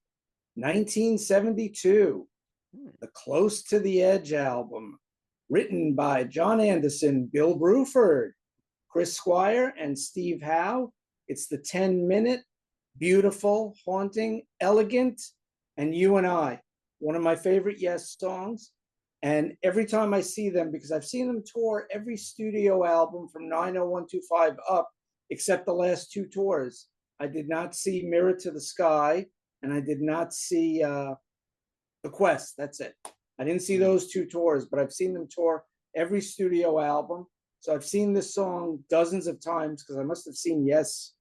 1972,
Hmm.
the Close to the Edge album, written by John Anderson, Bill Bruford, Chris Squire, and Steve Howe. It's the 10-minute, beautiful, haunting, elegant, and You and I, one of my favorite Yes songs. And every time I see them, because I've seen them tour every studio album from 90125 up, except the last 2 tours. I did not see Mirror to the Sky, and I did not see The Quest. That's it. I didn't see
Hmm.
those 2 tours, but I've seen them tour every studio album. So I've seen this song dozens of times because I must have seen Yes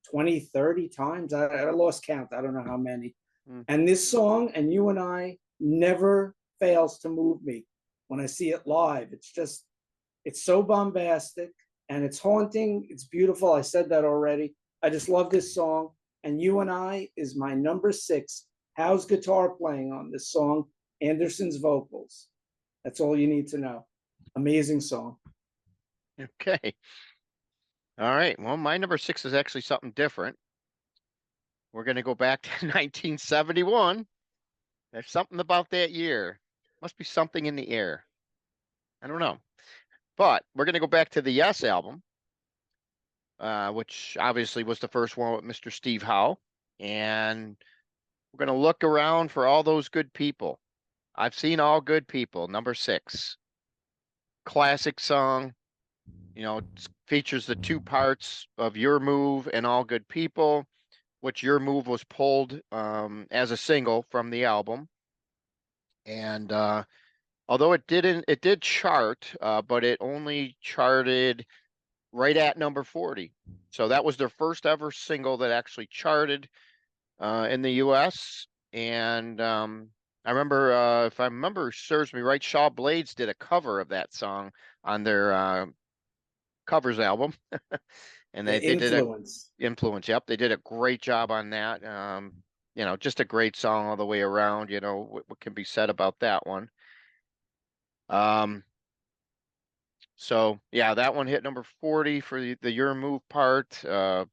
20, 30 times. I lost count. I don't know how many.
Hmm.
And this song, and You and I, never fails to move me when I see it live. It's so bombastic and it's haunting. It's beautiful. I said that already. I just love this song. And You and I is my number 6. Howe's guitar playing on this song? Anderson's vocals. That's all you need to know. Amazing song.
Okay. All right. Well, my number 6 is actually something different. We're going to go back to 1971. There's something about that year. Must be something in the air. I don't know. But we're going to go back to the Yes album, which obviously was the first one with Mr. Steve Howe. And we're going to look around for all those good people. I've seen all good people. Number 6. Classic song. Features the 2 parts of Your Move and All Good People, which Your Move was pulled as a single from the album. And although it did chart, but it only charted right at number 40. So that was their first ever single that actually charted in the US. And I remember, if I remember serves me right, Shaw Blades did a cover of that song on their covers album. And
Yeah,
they did a
influence.
influence. Yep, they did a great job on that. Just a great song all the way around. What can be said about that one? Um, so yeah, that one hit number 40 for the Your Move part. As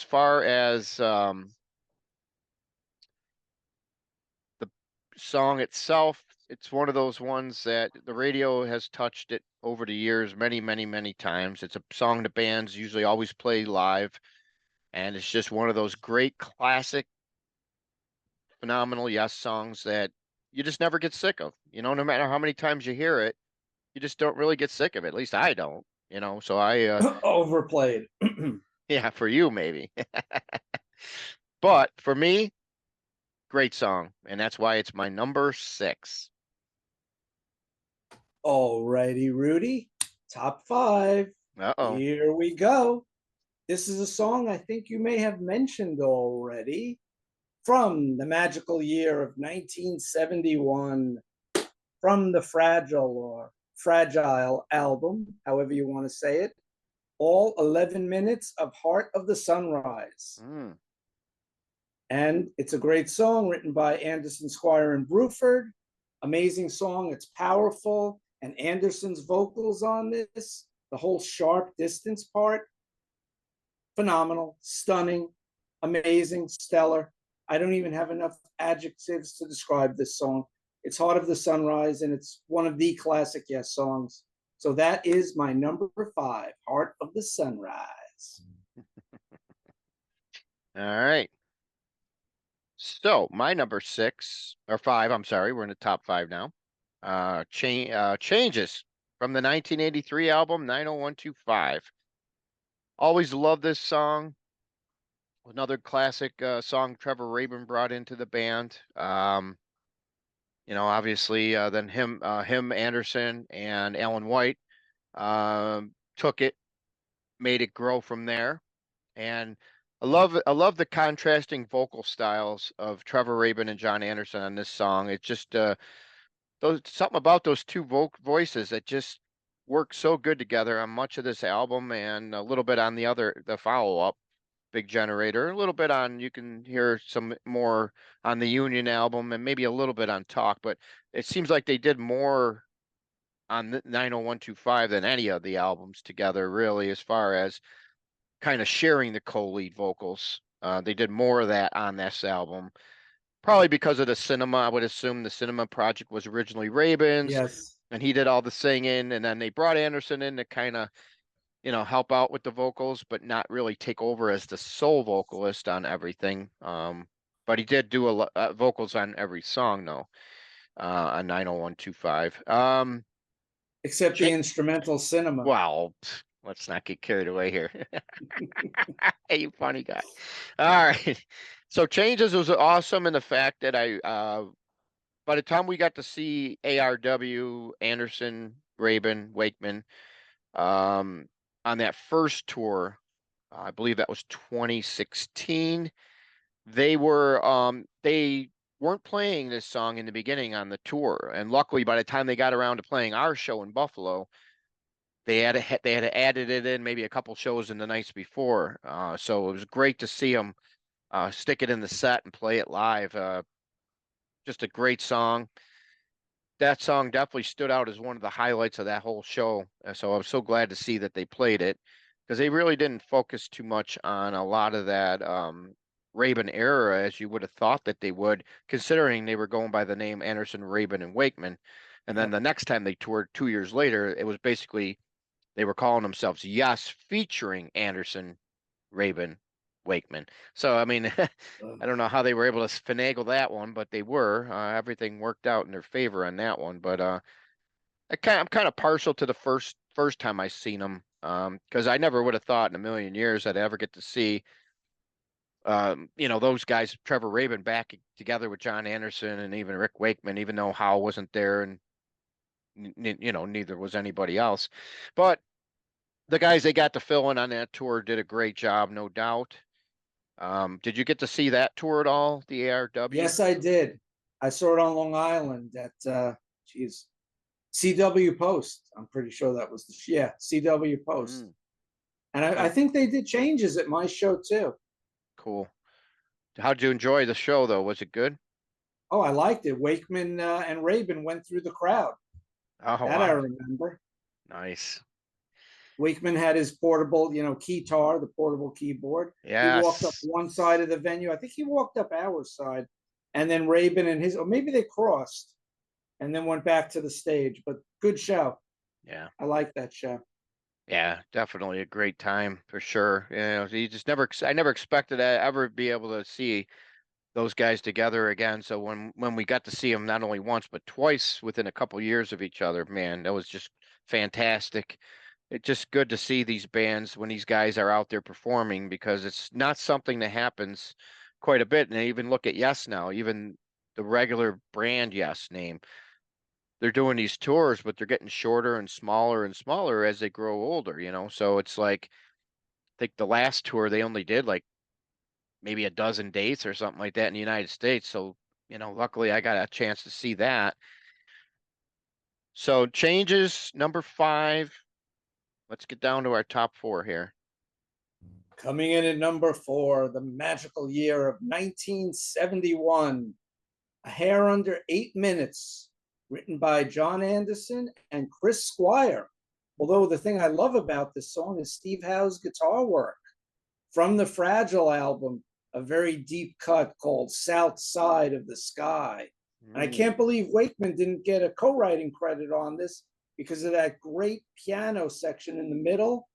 far as the song itself, it's one of those ones that the radio has touched it over the years many, many, many times. It's a song the bands usually always play live, and it's just one of those great classic, phenomenal Yes songs that you just never get sick of. No matter how many times you hear it, you just don't really get sick of it. At least I don't. So
Overplayed.
yeah, for you maybe. But for me, great song, and that's why it's my number 6.
Alrighty, Rudy. Top 5.
Uh-oh.
Here we go. This is a song I think you may have mentioned already from the magical year of 1971, from the Fragile album, however you want to say it, all 11 minutes of Heart of the Sunrise.
Mm.
And it's a great song written by Anderson, Squire, and Bruford. Amazing song. It's powerful. And Anderson's vocals on this, the whole sharp distance part, phenomenal, stunning, amazing, stellar. I don't even have enough adjectives to describe this song. It's Heart of the Sunrise, and it's one of the classic Yes songs. So that is my number 5, Heart of the Sunrise.
All right. So my number 6 or 5, I'm sorry, we're in the top 5 now. Changes from the 1983 album 90125. Always loved this song. Another classic song Trevor Rabin brought into the band. Obviously, then him, Anderson, and Alan White took it, made it grow from there. And I love the contrasting vocal styles of Trevor Rabin and John Anderson on this song. It's just those something about those two voices that just work so good together on much of this album, and a little bit on the follow up, Big Generator. A little bit on, you can hear some more on the Union album, and maybe a little bit on Talk, but it seems like they did more on the 90125 than any of the albums together, really, as far as kind of sharing the co-lead vocals. They did more of that on this album, probably because of the cinema. I would assume the cinema project was originally Rabin's,
Yes.
and he did all the singing, and then they brought Anderson in to kind of help out with the vocals, but not really take over as the sole vocalist on everything. But he did do vocals on every song, though, on 90125.
Except the instrumental cinema.
Well, let's not get carried away here. Hey, you funny guy. All right. So Changes was awesome in the fact that by the time we got to see ARW, Anderson, Rabin, Wakeman, um, on that first tour, I believe that was 2016. They weren't playing this song in the beginning on the tour, and luckily by the time they got around to playing our show in Buffalo, they had added it in maybe a couple shows in the nights before. So it was great to see them stick it in the set and play it live. Just a great song. That song definitely stood out as one of the highlights of that whole show. So I was so glad to see that they played it, because they really didn't focus too much on a lot of that Rabin era as you would have thought that they would, considering they were going by the name Anderson, Rabin, and Wakeman. And then
Yep.
the next time they toured 2 years later, it was basically they were calling themselves Yes, featuring Anderson, Rabin, Wakeman. So I mean, I don't know how they were able to finagle that one, but they were. Everything worked out in their favor on that one. But I'm kind of partial to the first time I seen them, because I never would have thought in a million years I'd ever get to see those guys, Trevor Rabin, back together with John Anderson and even Rick Wakeman, even though Howe wasn't there and neither was anybody else. But the guys they got to fill in on that tour did a great job, no doubt. Did you get to see that tour at all, the ARW?
Yes, I did. I saw it on Long Island at geez, CW Post. I'm pretty sure that was CW Post.
Mm,
And I
yeah,
think they did changes at my show too.
cool. How'd you enjoy the show though? Was it good?
Oh, I liked it. Wakeman and Rabin went through the crowd.
Oh
That I
wow,
remember.
nice.
Wakeman had his portable, keytar, the portable keyboard. He walked up
Yes.
one side of the venue. I think he walked up our side, and then Rabin and his, or maybe they crossed. and then went back to the stage. But good show.
Yeah.
I like that show.
Yeah, definitely a great time for sure. You know, you just I never expected to ever be able to see those guys together again. So when we got to see them not only once but twice within a couple years of each other, man, that was just fantastic. It's just good to see these bands when these guys are out there performing because it's not something that happens quite a bit. And I even look at Yes now, even the regular brand Yes name. They're doing these tours, but they're getting shorter and smaller as they grow older, you know? So it's like, I think the last tour they only did like maybe a dozen dates or something like that in the United States. So, you know, luckily I got a chance to see that. So changes number 5. Let's get down to our top 4 here.
Coming in at number 4, the magical year of 1971. A Hair Under 8 Minutes, written by John Anderson and Chris Squire. Although the thing I love about this song is Steve Howe's guitar work. From the Fragile album, a very deep cut called South Side of the Sky. And I can't believe Wakeman didn't get a co-writing credit on this because of that great piano section in the middle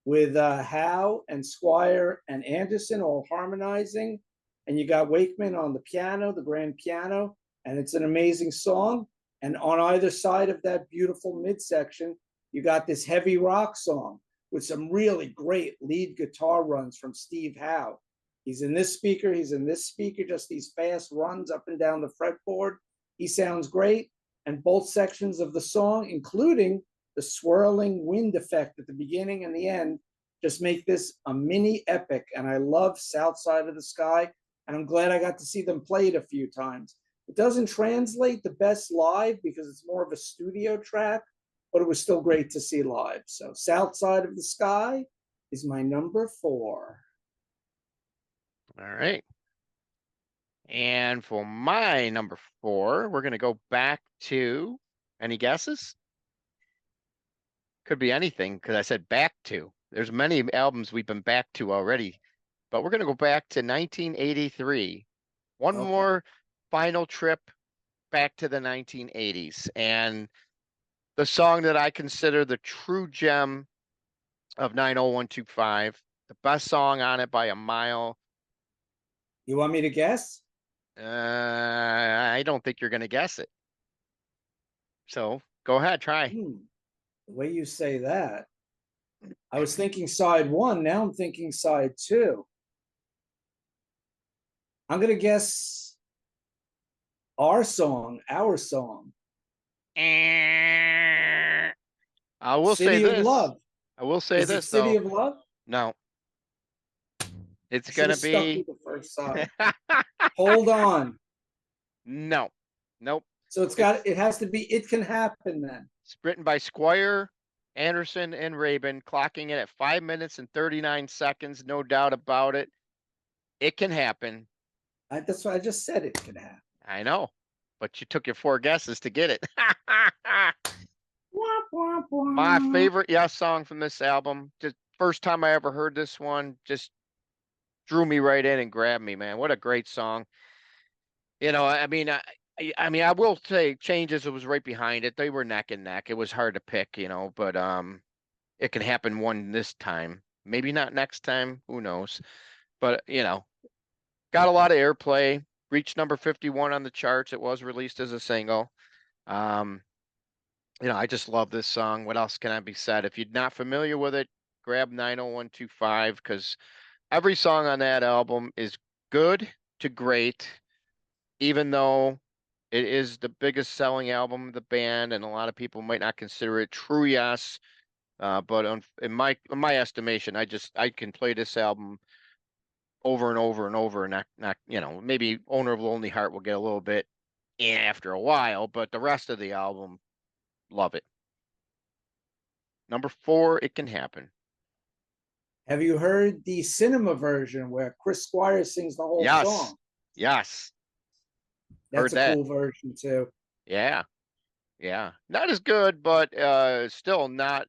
with Howe and Squire and Anderson all harmonizing. And you got Wakeman on the piano, the grand piano, and it's an amazing song. And on either side of that beautiful midsection, you got this heavy rock song with some really great lead guitar runs from Steve Howe. He's in this speaker, he's in this speaker, just these fast runs up and down the fretboard. He sounds great. And both sections of the song, including the swirling wind effect at the beginning and the end, just make this a mini epic. And I love South Side of the Sky. And I'm glad I got to see them play it a few times. It doesn't translate the best live because it's more of a studio track, but it was still great to see live. So South Side of the Sky is my number 4.
All right. And for my number 4, we're going to go back to, any guesses? Could be anything because I said back to. There's many albums we've been back to already, but we're going to go back to 1983. One
Okay.
more final trip back to the 1980s. And the song that I consider the true gem of 90125, the best song on it by a mile.
You want me to guess?
I don't think you're going to guess it. So go ahead, try.
The way you say that, I was thinking side 1. Now I'm thinking side 2. I'm going to guess our song.
I will say
City of
this.
Love.
I will say
Is it
this
City
though.
of Love?
No. It's
I should
gonna
have stuck
be
with the first side. Hold on.
no. Nope.
So it has to be It Can Happen then.
It's written by Squire, Anderson, and Rabin, clocking it at 5 minutes and 39 seconds, no doubt about it. It can happen.
That's what I just said. It can happen.
I know, but you took your 4 guesses to get it. My favorite Yes song from this album. Just first time I ever heard this one, just drew me right in and grabbed me, man. What a great song. You know, I will say Changes, it was right behind it. They were neck and neck. It was hard to pick, you know, but it can happen one this time. Maybe not next time, who knows. But, you know, got a lot of airplay, reached number 51 on the charts. It was released as a single. You know, I just love this song. What else can I be said? If you're not familiar with it, grab 90125 because every song on that album is good to great, even though it is the biggest selling album of the band, and a lot of people might not consider it true Yes. But in my estimation, I can play this album over and over and over, and not you know, maybe Owner of Lonely Heart will get a little bit after a while, but the rest of the album, love it. Number 4, It Can Happen.
Have you heard the cinema version where Chris Squire sings the whole
Yes.
song?
Yes.
That's
Heard
a
that.
cool version too.
Yeah. Yeah. Not as good, but still not
I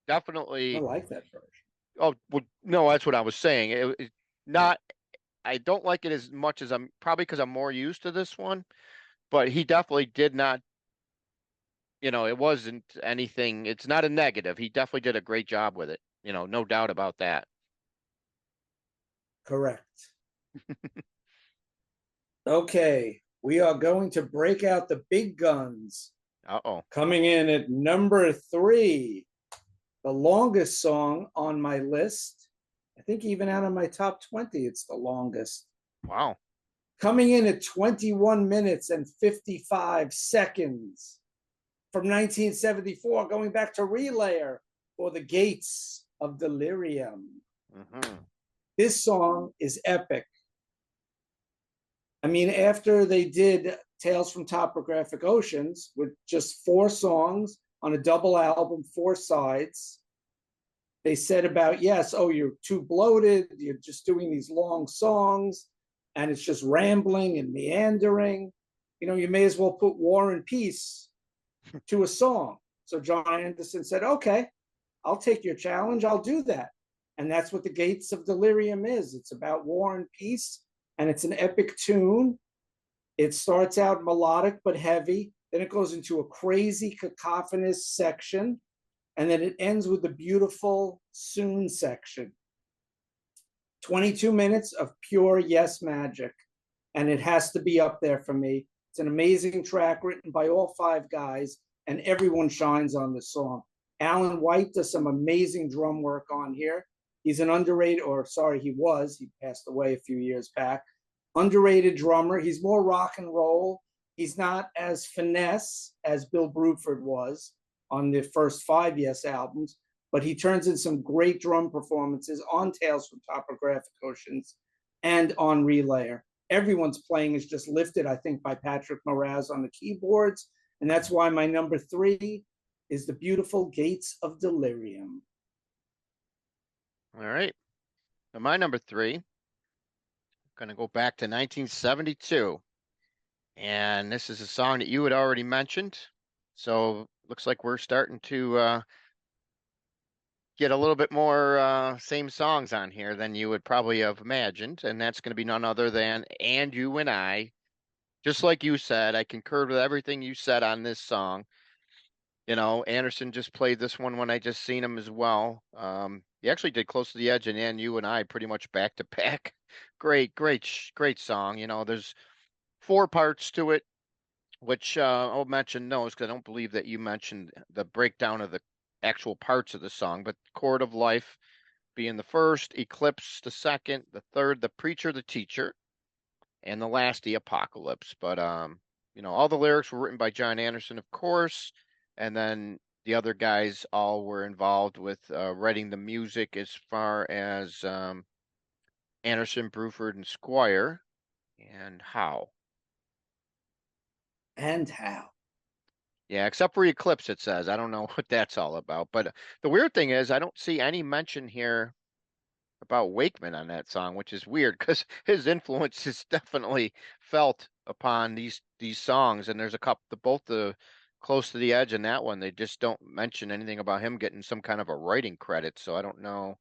definitely.
like that version.
Oh, well, no, that's what I was saying. It not I don't like it as much as I'm probably because I'm more used to this one, but he definitely did not it wasn't anything. It's not a negative. He definitely did a great job with it. No doubt about that.
Correct. Okay, we are going to break out the big guns.
Uh-oh.
Coming in at number 3, the longest song on my list. I think even out of my top 20, it's the longest.
Wow.
Coming in at 21 minutes and 55 seconds from 1974, going back to Relayer for the Gates of Delirium.
Mm-hmm.
This song is epic. I mean, after they did Tales from Topographic Oceans with just 4 songs on a double album, 4 sides, they said about, yes, oh, you're too bloated, you're just doing these long songs, and it's just rambling and meandering. You may as well put War and Peace to a song. So John Anderson said, okay, I'll take your challenge, I'll do that. And that's what the Gates of Delirium is. It's about war and peace, and it's an epic tune. It starts out melodic but heavy, then it goes into a crazy cacophonous section, and then it ends with the beautiful soon section. 22 minutes of pure yes magic, and it has to be up there for me. It's an amazing track written by all 5 guys, and everyone shines on this song. Alan White does some amazing drum work on here. He's an underrated, or sorry, he passed away a few years back. Underrated drummer. He's more rock and roll. He's not as finesse as Bill Bruford was on the first 5 Yes albums, but he turns in some great drum performances on Tales from Topographic Oceans and on Relayer. Everyone's playing is just lifted, I think, by Patrick Moraz on the keyboards, and that's why my number 3 is the beautiful Gates of Delirium.
All right. Now my number 3, going to go back to 1972. And this is a song that you had already mentioned. So looks like we're starting to get a little bit more same songs on here than you would probably have imagined. And that's going to be none other than And You and I. Just like you said, I concurred with everything you said on this song. Anderson just played this one when I just seen him as well. He actually did Close to the Edge and You and I pretty much back to back. Great, great, great song. There's 4 parts to it, which I'll mention those because I don't believe that you mentioned the breakdown of the actual parts of the song. But Chord of Life being the first, Eclipse the second, the third, the Preacher, the Teacher, and the last, the Apocalypse. But all the lyrics were written by John Anderson, of course, and then the other guys all were involved with writing the music as far as Anderson, Bruford, and Squire, and Howe.
And how?
Yeah, except for Eclipse, it says. I don't know what that's all about. But the weird thing is, I don't see any mention here about Wakeman on that song, which is weird because his influence is definitely felt upon these songs. And there's a couple, both the Close to the Edge and that one, they just don't mention anything about him getting some kind of a writing credit. So I don't know.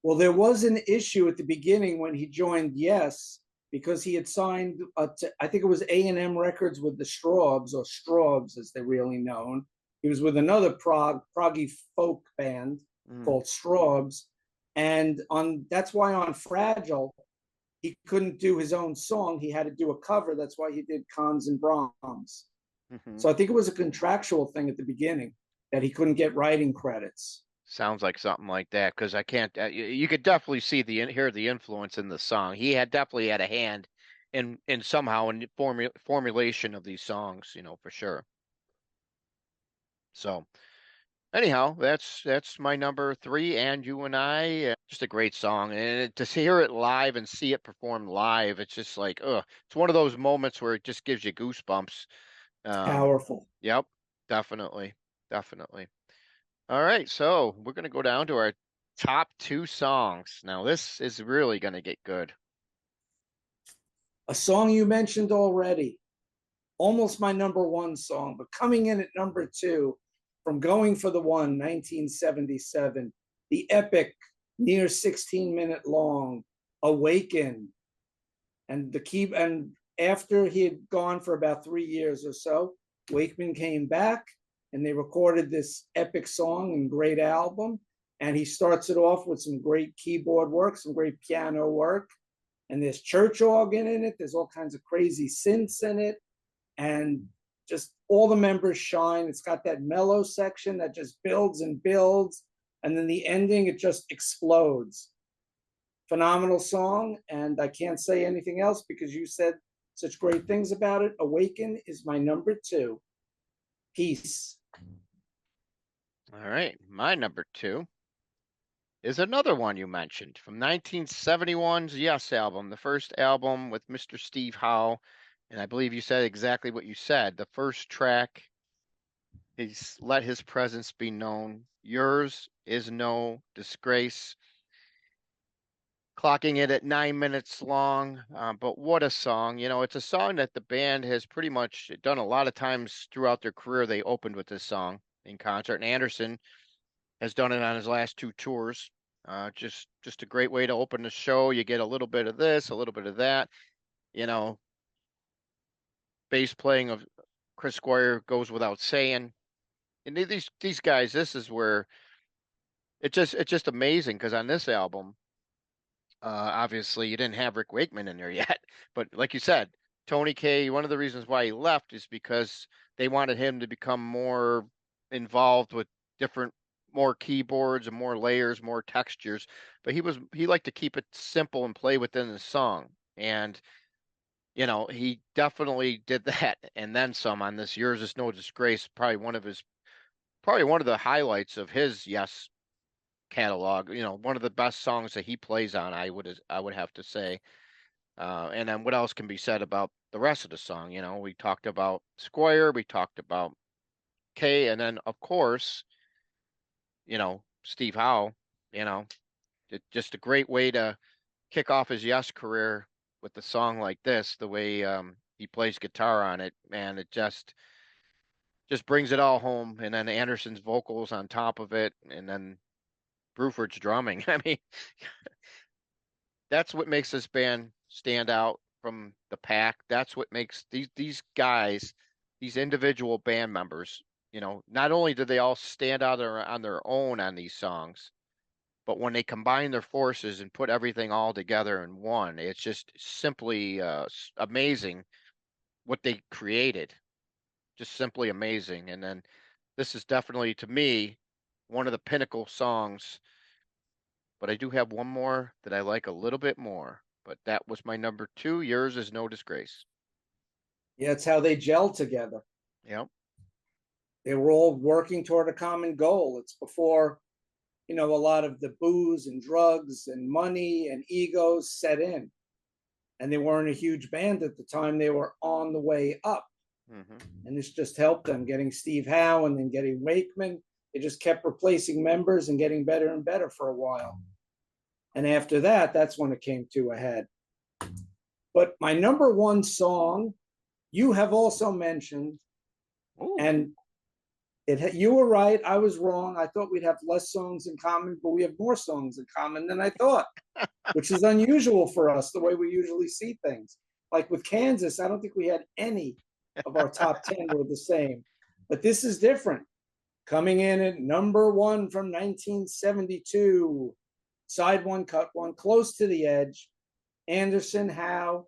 Well, there was an issue at the beginning when he joined Yes, because he had signed, I think it was A&M Records with the Straubs, or Straubs as they're really known. He was with another proggy folk band called Straubs, and that's why on Fragile he couldn't do his own song. He had to do a cover. That's why he did Cons and Brahms. So I think it was a contractual thing at the beginning that he couldn't get writing credits.
Sounds like something like that because I can't. You could definitely hear the influence in the song. He had definitely had a hand in somehow in formulation of these songs, for sure. So anyhow, that's my number 3, And You and I. Just a great song, and to hear it live and see it performed live, it's just like, it's one of those moments where it just gives you goosebumps.
Powerful.
Yep, definitely, definitely. All right, so we're going to go down to our top 2 songs. Now, this is really going to get good.
A song you mentioned already, almost my number 1 song, but coming in at number 2 from Going for the One, 1977, the epic, near 16-minute long, Awaken. And after he had gone for about 3 years or so, Wakeman came back and they recorded this epic song and great album. And he starts it off with some great keyboard work, some great piano work, and there's church organ in it. There's all kinds of crazy synths in it, and just all the members shine. It's got that mellow section that just builds and builds, and then the ending, it just explodes. Phenomenal song, and I can't say anything else because you said such great things about it. Awaken is my number 2. Peace.
All right, my number 2 is another one you mentioned from 1971's Yes album, the first album with Mr. Steve Howe. And I believe you said exactly what you said. The first track, he's let his presence be known. Yours is no disgrace. Clocking it at 9 minutes long. But what a song. You know, it's a song that the band has pretty much done a lot of times throughout their career. They opened with this song in concert. And Anderson has done it on his last 2 tours. Just a great way to open the show. You get a little bit of this, a little bit of that. You know, bass playing of Chris Squire goes without saying. And these guys, this is where it's just amazing because on this album, obviously you didn't have Rick Wakeman in there yet, but like you said, Tony Kaye, one of the reasons why he left is because they wanted him to become more involved with different more keyboards and more layers, more textures, but he liked to keep it simple and play within the song. And you know, he definitely did that and then some on this Yours is No Disgrace, probably one of the highlights of his Yes catalog. You know, one of the best songs that he plays on. I would have to say. And then what else can be said about the rest of the song? You know, we talked about Squire, we talked about Kay, and then of course, you know, Steve Howe. You know, just a great way to kick off his Yes career with the song like this. The way he plays guitar on it, man, it just brings it all home. And then Anderson's vocals on top of it, and then Bruford's drumming. I mean, that's what makes this band stand out from the pack. That's what makes these guys, these individual band members, you know, not only do they all stand out on their own on these songs, but when they combine their forces and put everything all together in one, it's just simply amazing what they created. Just simply amazing. And then this is definitely to me one of the pinnacle songs, but I do have one more that I like a little bit more. But that was my number 2. Yours is No Disgrace.
Yeah, it's how they gel together.
Yep.
They were all working toward a common goal. It's before, a lot of the booze and drugs and money and egos set in. And they weren't a huge band at the time. They were on the way up.
Hmm.
And this just helped them getting Steve Howe and then getting Wakeman. They just kept replacing members and getting better and better for a while. And after that, that's when it came to a head. But my number 1 song, you have also mentioned,
Ooh.
and you were right. I was wrong. I thought we'd have less songs in common, but we have more songs in common than I thought, which is unusual for us, the way we usually see things. Like with Kansas, I don't think we had any of our top 10 were the same. But this is different. Coming in at number 1 from 1972, side 1, cut 1, Close to the Edge. Anderson, Howe,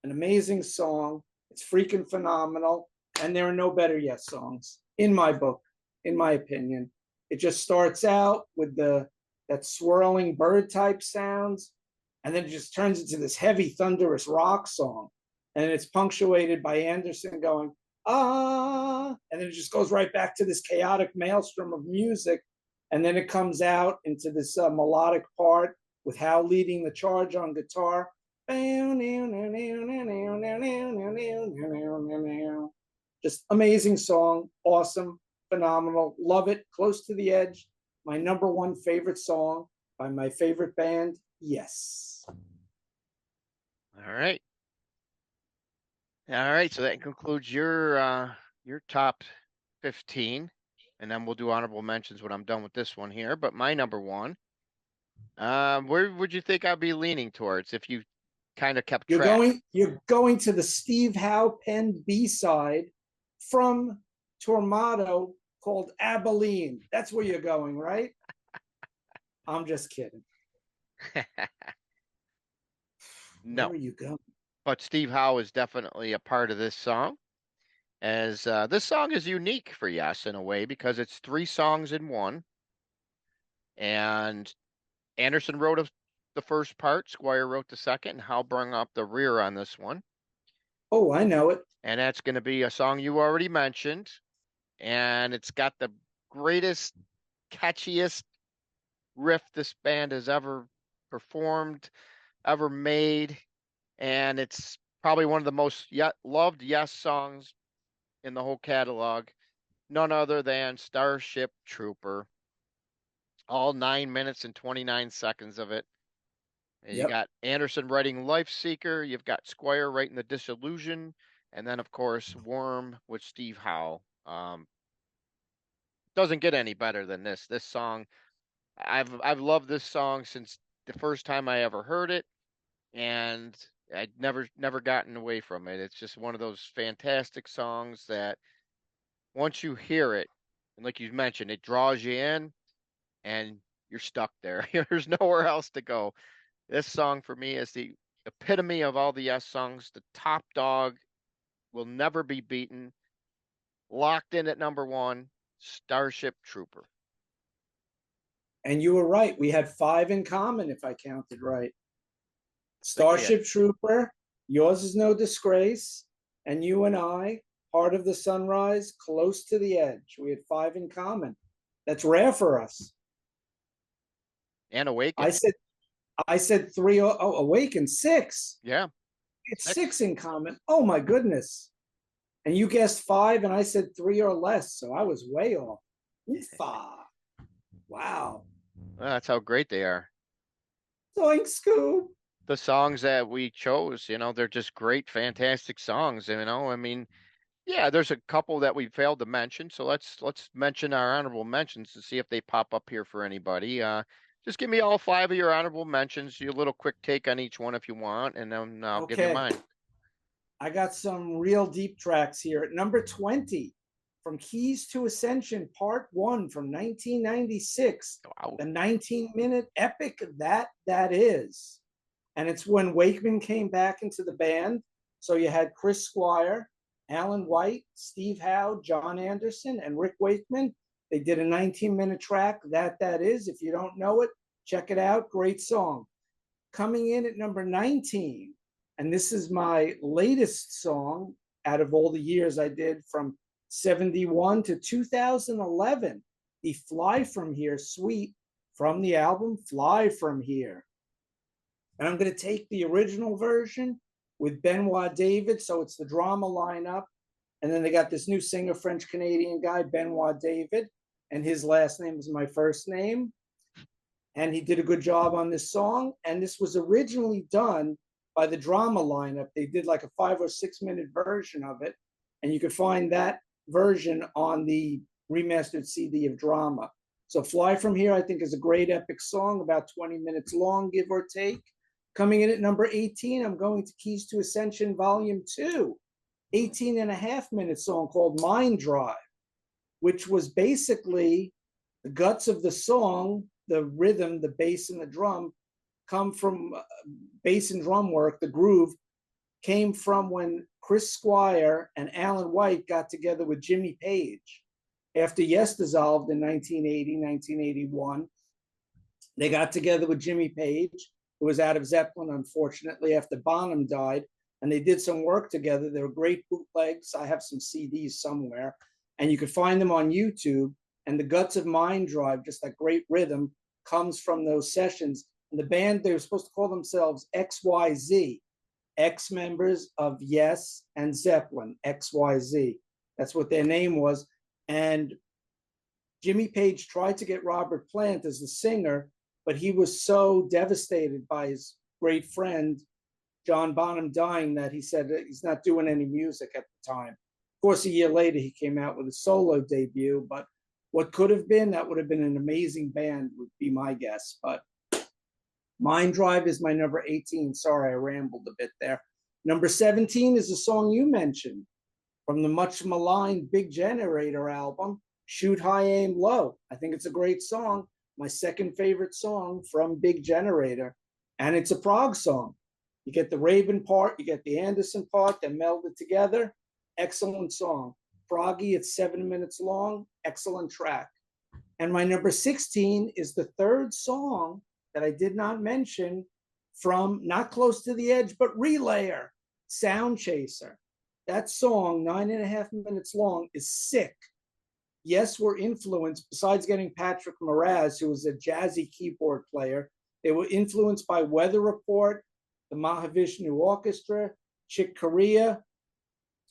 an amazing song. It's freaking phenomenal. And there are no better Yes songs in my book, in my opinion. It just starts out with that swirling bird type sounds, and then it just turns into this heavy, thunderous rock song. And it's punctuated by Anderson going, ah, and then it just goes right back to this chaotic maelstrom of music. And then it comes out into this melodic part with Hal leading the charge on guitar. Just amazing song, awesome, phenomenal, love it. Close to the Edge, my number 1 favorite song by my favorite band, Yes.
All right. All right. So that concludes your top 15. And then we'll do honorable mentions when I'm done with this one here. But my number 1, where would you think I'd be leaning towards if you kind of kept track?
You're going to the Steve Howe penned B-side from Tormato called Abilene. That's where you're going, right? I'm just kidding. Where
No,
are you going?
but Steve Howe is definitely a part of this song. As this song is unique for Yes in a way because it's three songs in one. And Anderson wrote the first part, Squire wrote the second, and Howe brung up the rear on this one.
Oh, I know it.
And that's going to be a song you already mentioned. And it's got the greatest, catchiest riff this band has ever performed, ever made. And it's probably one of the most yet loved Yes songs in the whole catalog. None other than Starship Trooper. All 9 minutes and 29 seconds of it. And you
Yep.
got Anderson writing Life Seeker. You've got Squire writing The Disillusion. And then, of course, Worm with Steve Howe. Doesn't get any better than this. This song, I've loved this song since the first time I ever heard it, and I'd never gotten away from it. It's just one of those fantastic songs that once you hear it, and like you mentioned, it draws you in, and you're stuck there. There's nowhere else to go. This song for me is the epitome of all the Yes songs. The top dog will never be beaten. Locked in at number one, Starship Trooper.
And you were right. We had 5 in common, if I counted right.
I think we had
Starship Trooper, Yours Is No Disgrace, and you and I, Heart of the Sunrise, Close to the Edge. We had 5 in common. That's rare for us.
and
I
Awaken.
said I said 3. Oh, Awaken 6.
Yeah,
It's
six.
6 in common. Oh my goodness. And you guessed 5 and I said 3 or less, so I was way off. Oofa. Wow.
Well, that's how great they are.
Zoink Scoob.
The songs that we chose, they're just great, fantastic songs. I mean, yeah, there's a couple that we failed to mention, so let's mention our honorable mentions to see if they pop up here for anybody. Just give me all 5 of your honorable mentions, your little quick take on each one if you want, and then I'll give you
Okay.
mine.
I got some real deep tracks here. At number 20, From Keys to Ascension, Part 1 from 1996,
Wow.
the 19-minute epic that is. And it's when Wakeman came back into the band. So you had Chris Squire, Alan White, Steve Howe, John Anderson, and Rick Wakeman. They did a 19-minute track, that is. If you don't know it, check it out. Great song. Coming in at number 19, and this is my latest song out of all the years I did from 71 to 2011, the Fly From Here suite from the album Fly From Here. And I'm going to take the original version with Benoit David, so it's the drama lineup. And then they got this new singer, French Canadian guy, Benoit David, and his last name is my first name. And he did a good job on this song. And this was originally done by the drama lineup. They did like a 5 or 6 minute version of it. And you could find that version on the remastered CD of Drama. So Fly From Here, I think, is a great epic song, about 20 minutes long, give or take. Coming in at number 18, I'm going to Keys to Ascension Volume 2, 18.5-minute song called Mind Drive, which was basically the guts of the song, the rhythm, the bass and the drum come from bass and drum work. The groove came from when Chris Squire and Alan White got together with Jimmy Page. After Yes dissolved in 1980, 1981, they got together with Jimmy Page, who was out of Zeppelin, unfortunately, after Bonham died, and they did some work together. They were great bootlegs. I have some CDs somewhere, and you could find them on YouTube. And the guts of Mind Drive, just that great rhythm, comes from those sessions. And the band, they were supposed to call themselves XYZ, ex-members of Yes and Zeppelin, XYZ. That's what their name was. And Jimmy Page tried to get Robert Plant as the singer, but he was so devastated by his great friend, John Bonham, dying that he said he's not doing any music at the time. Of course, a year later, he came out with a solo debut, but what could have been, that would have been an amazing band, would be my guess. But Mind Drive is my number 18. Sorry, I rambled a bit there. Number 17 is a song you mentioned from the much maligned Big Generator album, Shoot High, Aim Low. I think it's a great song. My second favorite song from Big Generator. And it's a prog song. You get the Rabin part, you get the Anderson part, they melded together. Excellent song. Proggy, it's 7 minutes long. Excellent track. And my number 16 is the third song that I did not mention from Not Close to the Edge, but Relayer, Sound Chaser. That song, 9.5 minutes long, is sick. Yes, we're influenced, besides getting Patrick Moraz, who was a jazzy keyboard player, they were influenced by Weather Report, the Mahavishnu Orchestra, Chick Corea,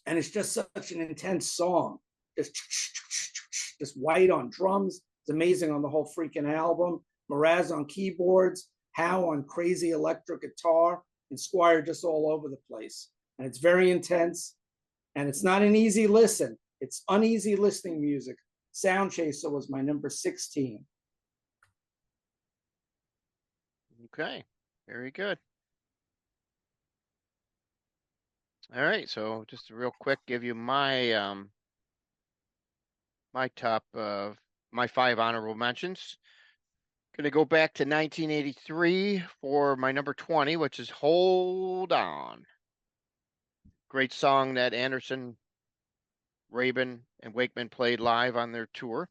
and it's just such an intense song. Just white on drums. It's amazing on the whole freaking album. Moraz on keyboards, Howe on crazy electric guitar, and Squire just all over the place. And it's very intense, and it's not an easy listen. It's uneasy listening music. Sound Chaser was my number 16.
Okay, very good. All right, so just real quick, give you my top my 5 honorable mentions. Going to go back to 1983 for my number 20, which is Hold On. Great song that Anderson, Rabin, and Wakeman played live on their tour.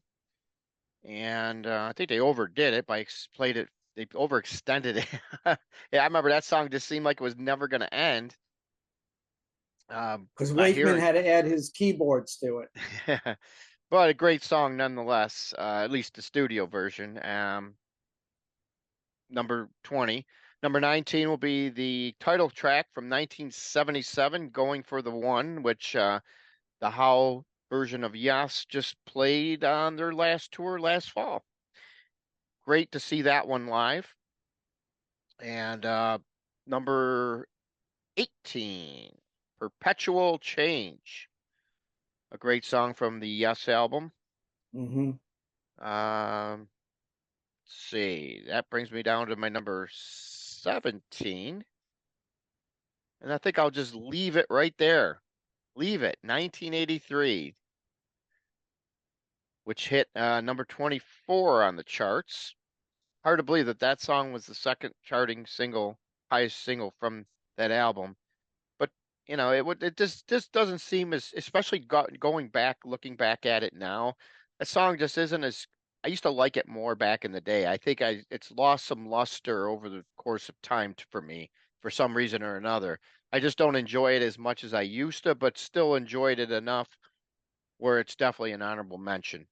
And I think they overdid it by played it. They overextended it. Yeah, I remember that song just seemed like it was never going to end.
Because
By
Wakeman
hearing,
had to add his keyboards to it.
but a great song nonetheless. At least the studio version. Number 20. Number 19 will be the title track from 1977, Going for the One, which the How version of Yes just played on their last tour last fall. Great to see that one live. And number 18, Perpetual Change, a great song from the Yes album.
Mm-hmm.
Let's see, that brings me down to my number 17. And I think I'll just leave it right there. Leave it. 1983, which hit number 24 on the charts. Hard to believe that that song was the second charting single, highest single from that album. But it just doesn't seem as, especially going back, looking back at it now, that song just isn't as. I used to like it more back in the day. I think it's lost some luster over the course of time for me for some reason or another. I just don't enjoy it as much as I used to, but still enjoyed it enough where it's definitely an honorable mention.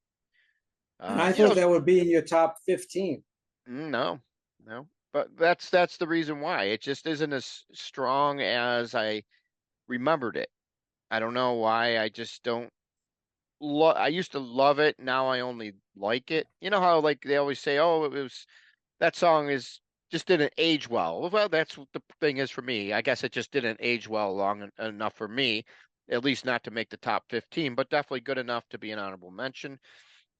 And I
You
thought
know,
that would be in your top 15.
no, no, but that's the reason why it just isn't as strong as I remembered it. I don't know why. I just don't. I used to love it. Now I only like it. You know how like they always say, "Oh, it was that song is just didn't age well." Well, that's what the thing is for me. I guess it just didn't age well long enough for me, at least not to make the top 15, but definitely good enough to be an honorable mention.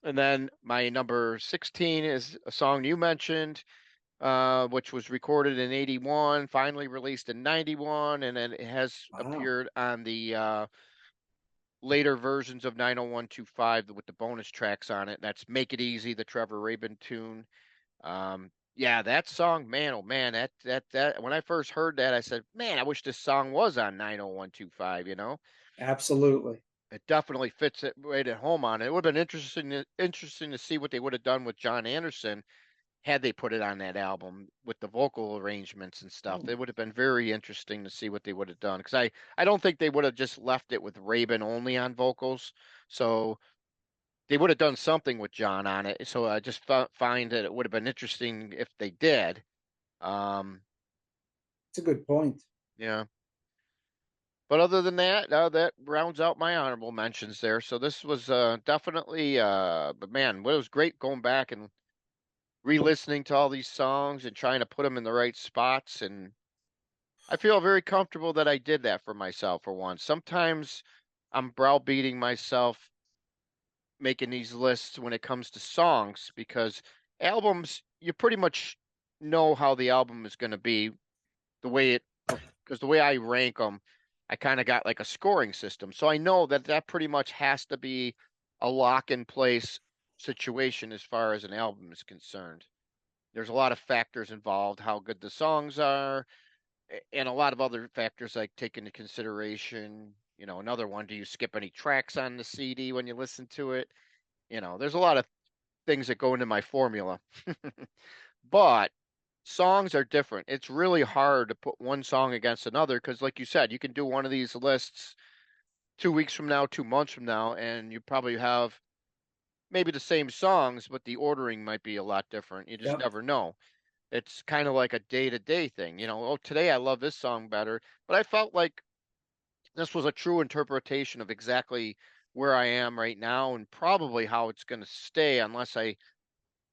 And then my number 16 is a song you mentioned, which was recorded in 81, finally released in 91, and then it has
Wow.
appeared on the later versions of 90125 with the bonus tracks on it. That's Make It Easy, the Trevor Rabin tune. Yeah, that song, man, oh man, that when I first heard that, I said, man, I wish this song was on 90125.
Absolutely.
It definitely fits it right at home on it. It would have been interesting to see what they would have done with John Anderson had they put it on that album with the vocal arrangements and stuff.
Hmm.
It would have been very interesting to see what they would have done because I don't think they would have just left it with Rabin only on vocals. So they would have done something with John on it. So I just find that it would have been interesting if they did. Um,
It's a good point.
yeah. But other than that, that rounds out my honorable mentions there. So this was definitely, but man, what it was great going back and re-listening to all these songs and trying to put them in the right spots. And I feel very comfortable that I did that for myself for once. Sometimes I'm browbeating myself making these lists when it comes to songs because albums, you pretty much know how the album is going to be the way it, because the way I rank them, I kind of got like a scoring system. So I know that that pretty much has to be a lock in place situation as far as an album is concerned. There's a lot of factors involved, how good the songs are, and a lot of other factors like take into consideration, another one, do you skip any tracks on the CD when you listen to it? There's a lot of things that go into my formula. But songs are different. It's really hard to put one song against another because, like you said, you can do one of these lists 2 weeks from now, 2 months from now, and you probably have maybe the same songs, but the ordering might be a lot different. You just
Yep.
never know. It's kind of like a day to day thing. Oh, today I love this song better, but I felt like this was a true interpretation of exactly where I am right now and probably how it's going to stay unless I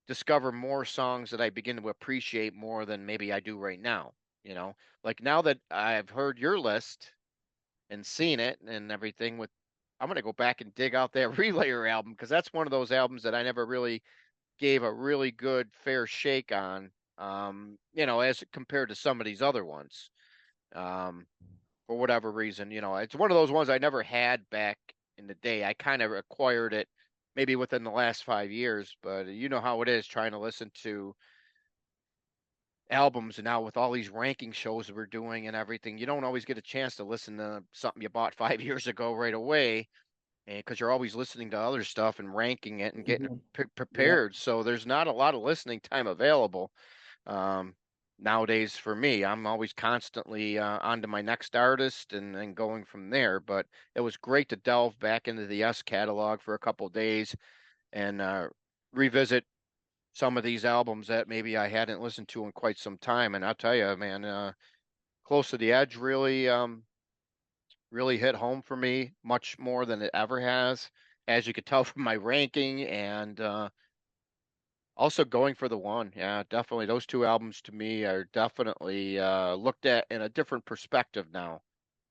discover more songs that I begin to appreciate more than maybe I do right now. You know, like now that I've heard your list and seen it and everything I'm going to go back and dig out that Relayer album because that's one of those albums that I never really gave a really good fair shake on, as compared to some of these other ones. Um, for whatever reason, it's one of those ones I never had back in the day. I kind of acquired it maybe within the last 5 years, but you know how it is trying to listen to albums and now with all these ranking shows that we're doing and everything, you don't always get a chance to listen to something you bought 5 years ago right away. And because you're always listening to other stuff and ranking it and getting it
Mhm. Yep.
prepared. So there's not a lot of listening time available. Um, Nowadays for me, I'm always constantly on to my next artist and going from there. But it was great to delve back into the S catalog for a couple days and revisit some of these albums that maybe I hadn't listened to in quite some time. And I'll tell you, man, Close to the Edge really hit home for me much more than it ever has, as you could tell from my ranking and also going for the one. Yeah, definitely. Those two albums to me are definitely looked at in a different perspective now.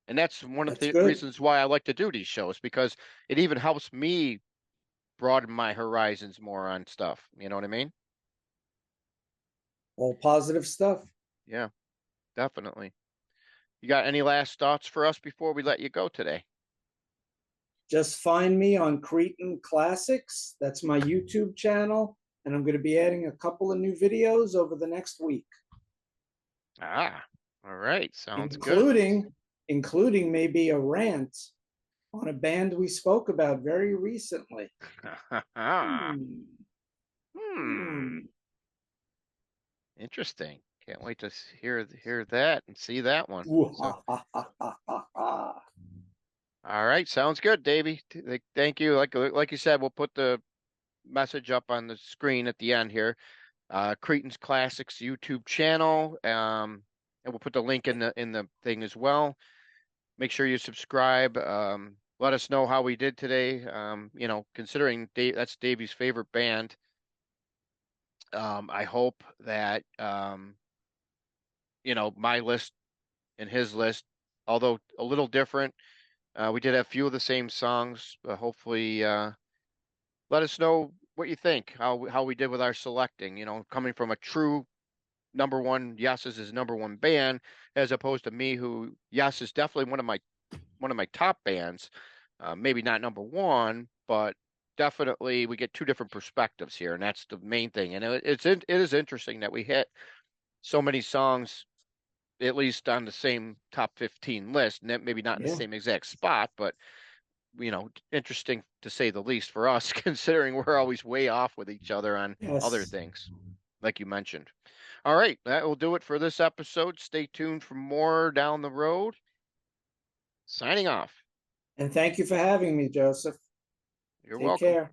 And that's one of
That's
the
good.
reasons why I like to do these shows because it even helps me broaden my horizons more on stuff. You know what I mean?
All positive stuff.
Yeah, definitely. You got any last thoughts for us before we let you go today?
Just find me on Cretan Classics. That's my YouTube channel. And I'm going to be adding a couple of new videos over the next week,
Ah, all right. Sounds good.
including including maybe a rant on a band we spoke about very recently. Hmm.
Hmm.
Hmm.
Interesting. Can't wait to hear that and see that one.
Ooh, ha,
So,
ha, ha, ha, ha, ha.
all right, sounds good, Davey. Thank you. Like you said, we'll put the message up on the screen at the end here. Cretan's Classics YouTube channel. And we'll put the link in the thing as well. Make sure you subscribe. Let us know how we did today. Considering that's Davey's favorite band. I hope that my list and his list, although a little different, we did have a few of the same songs. Hopefully, let us know what you think, how we did with our selecting. Coming from a true number one, Yes is his number one band, as opposed to me, who Yes is definitely one of my top bands. Maybe not number one, but definitely we get two different perspectives here, and that's the main thing. And it is interesting that we hit so many songs at least on the same top 15 list, and maybe not in the
Yeah.
same exact spot, but interesting to say the least for us, considering we're always way off with each other on other
Yes.
things, like you mentioned. All right, that will do it for this episode. Stay tuned for more down the road. Signing off.
And thank you for having me, Joseph.
You're
Take
welcome.
care.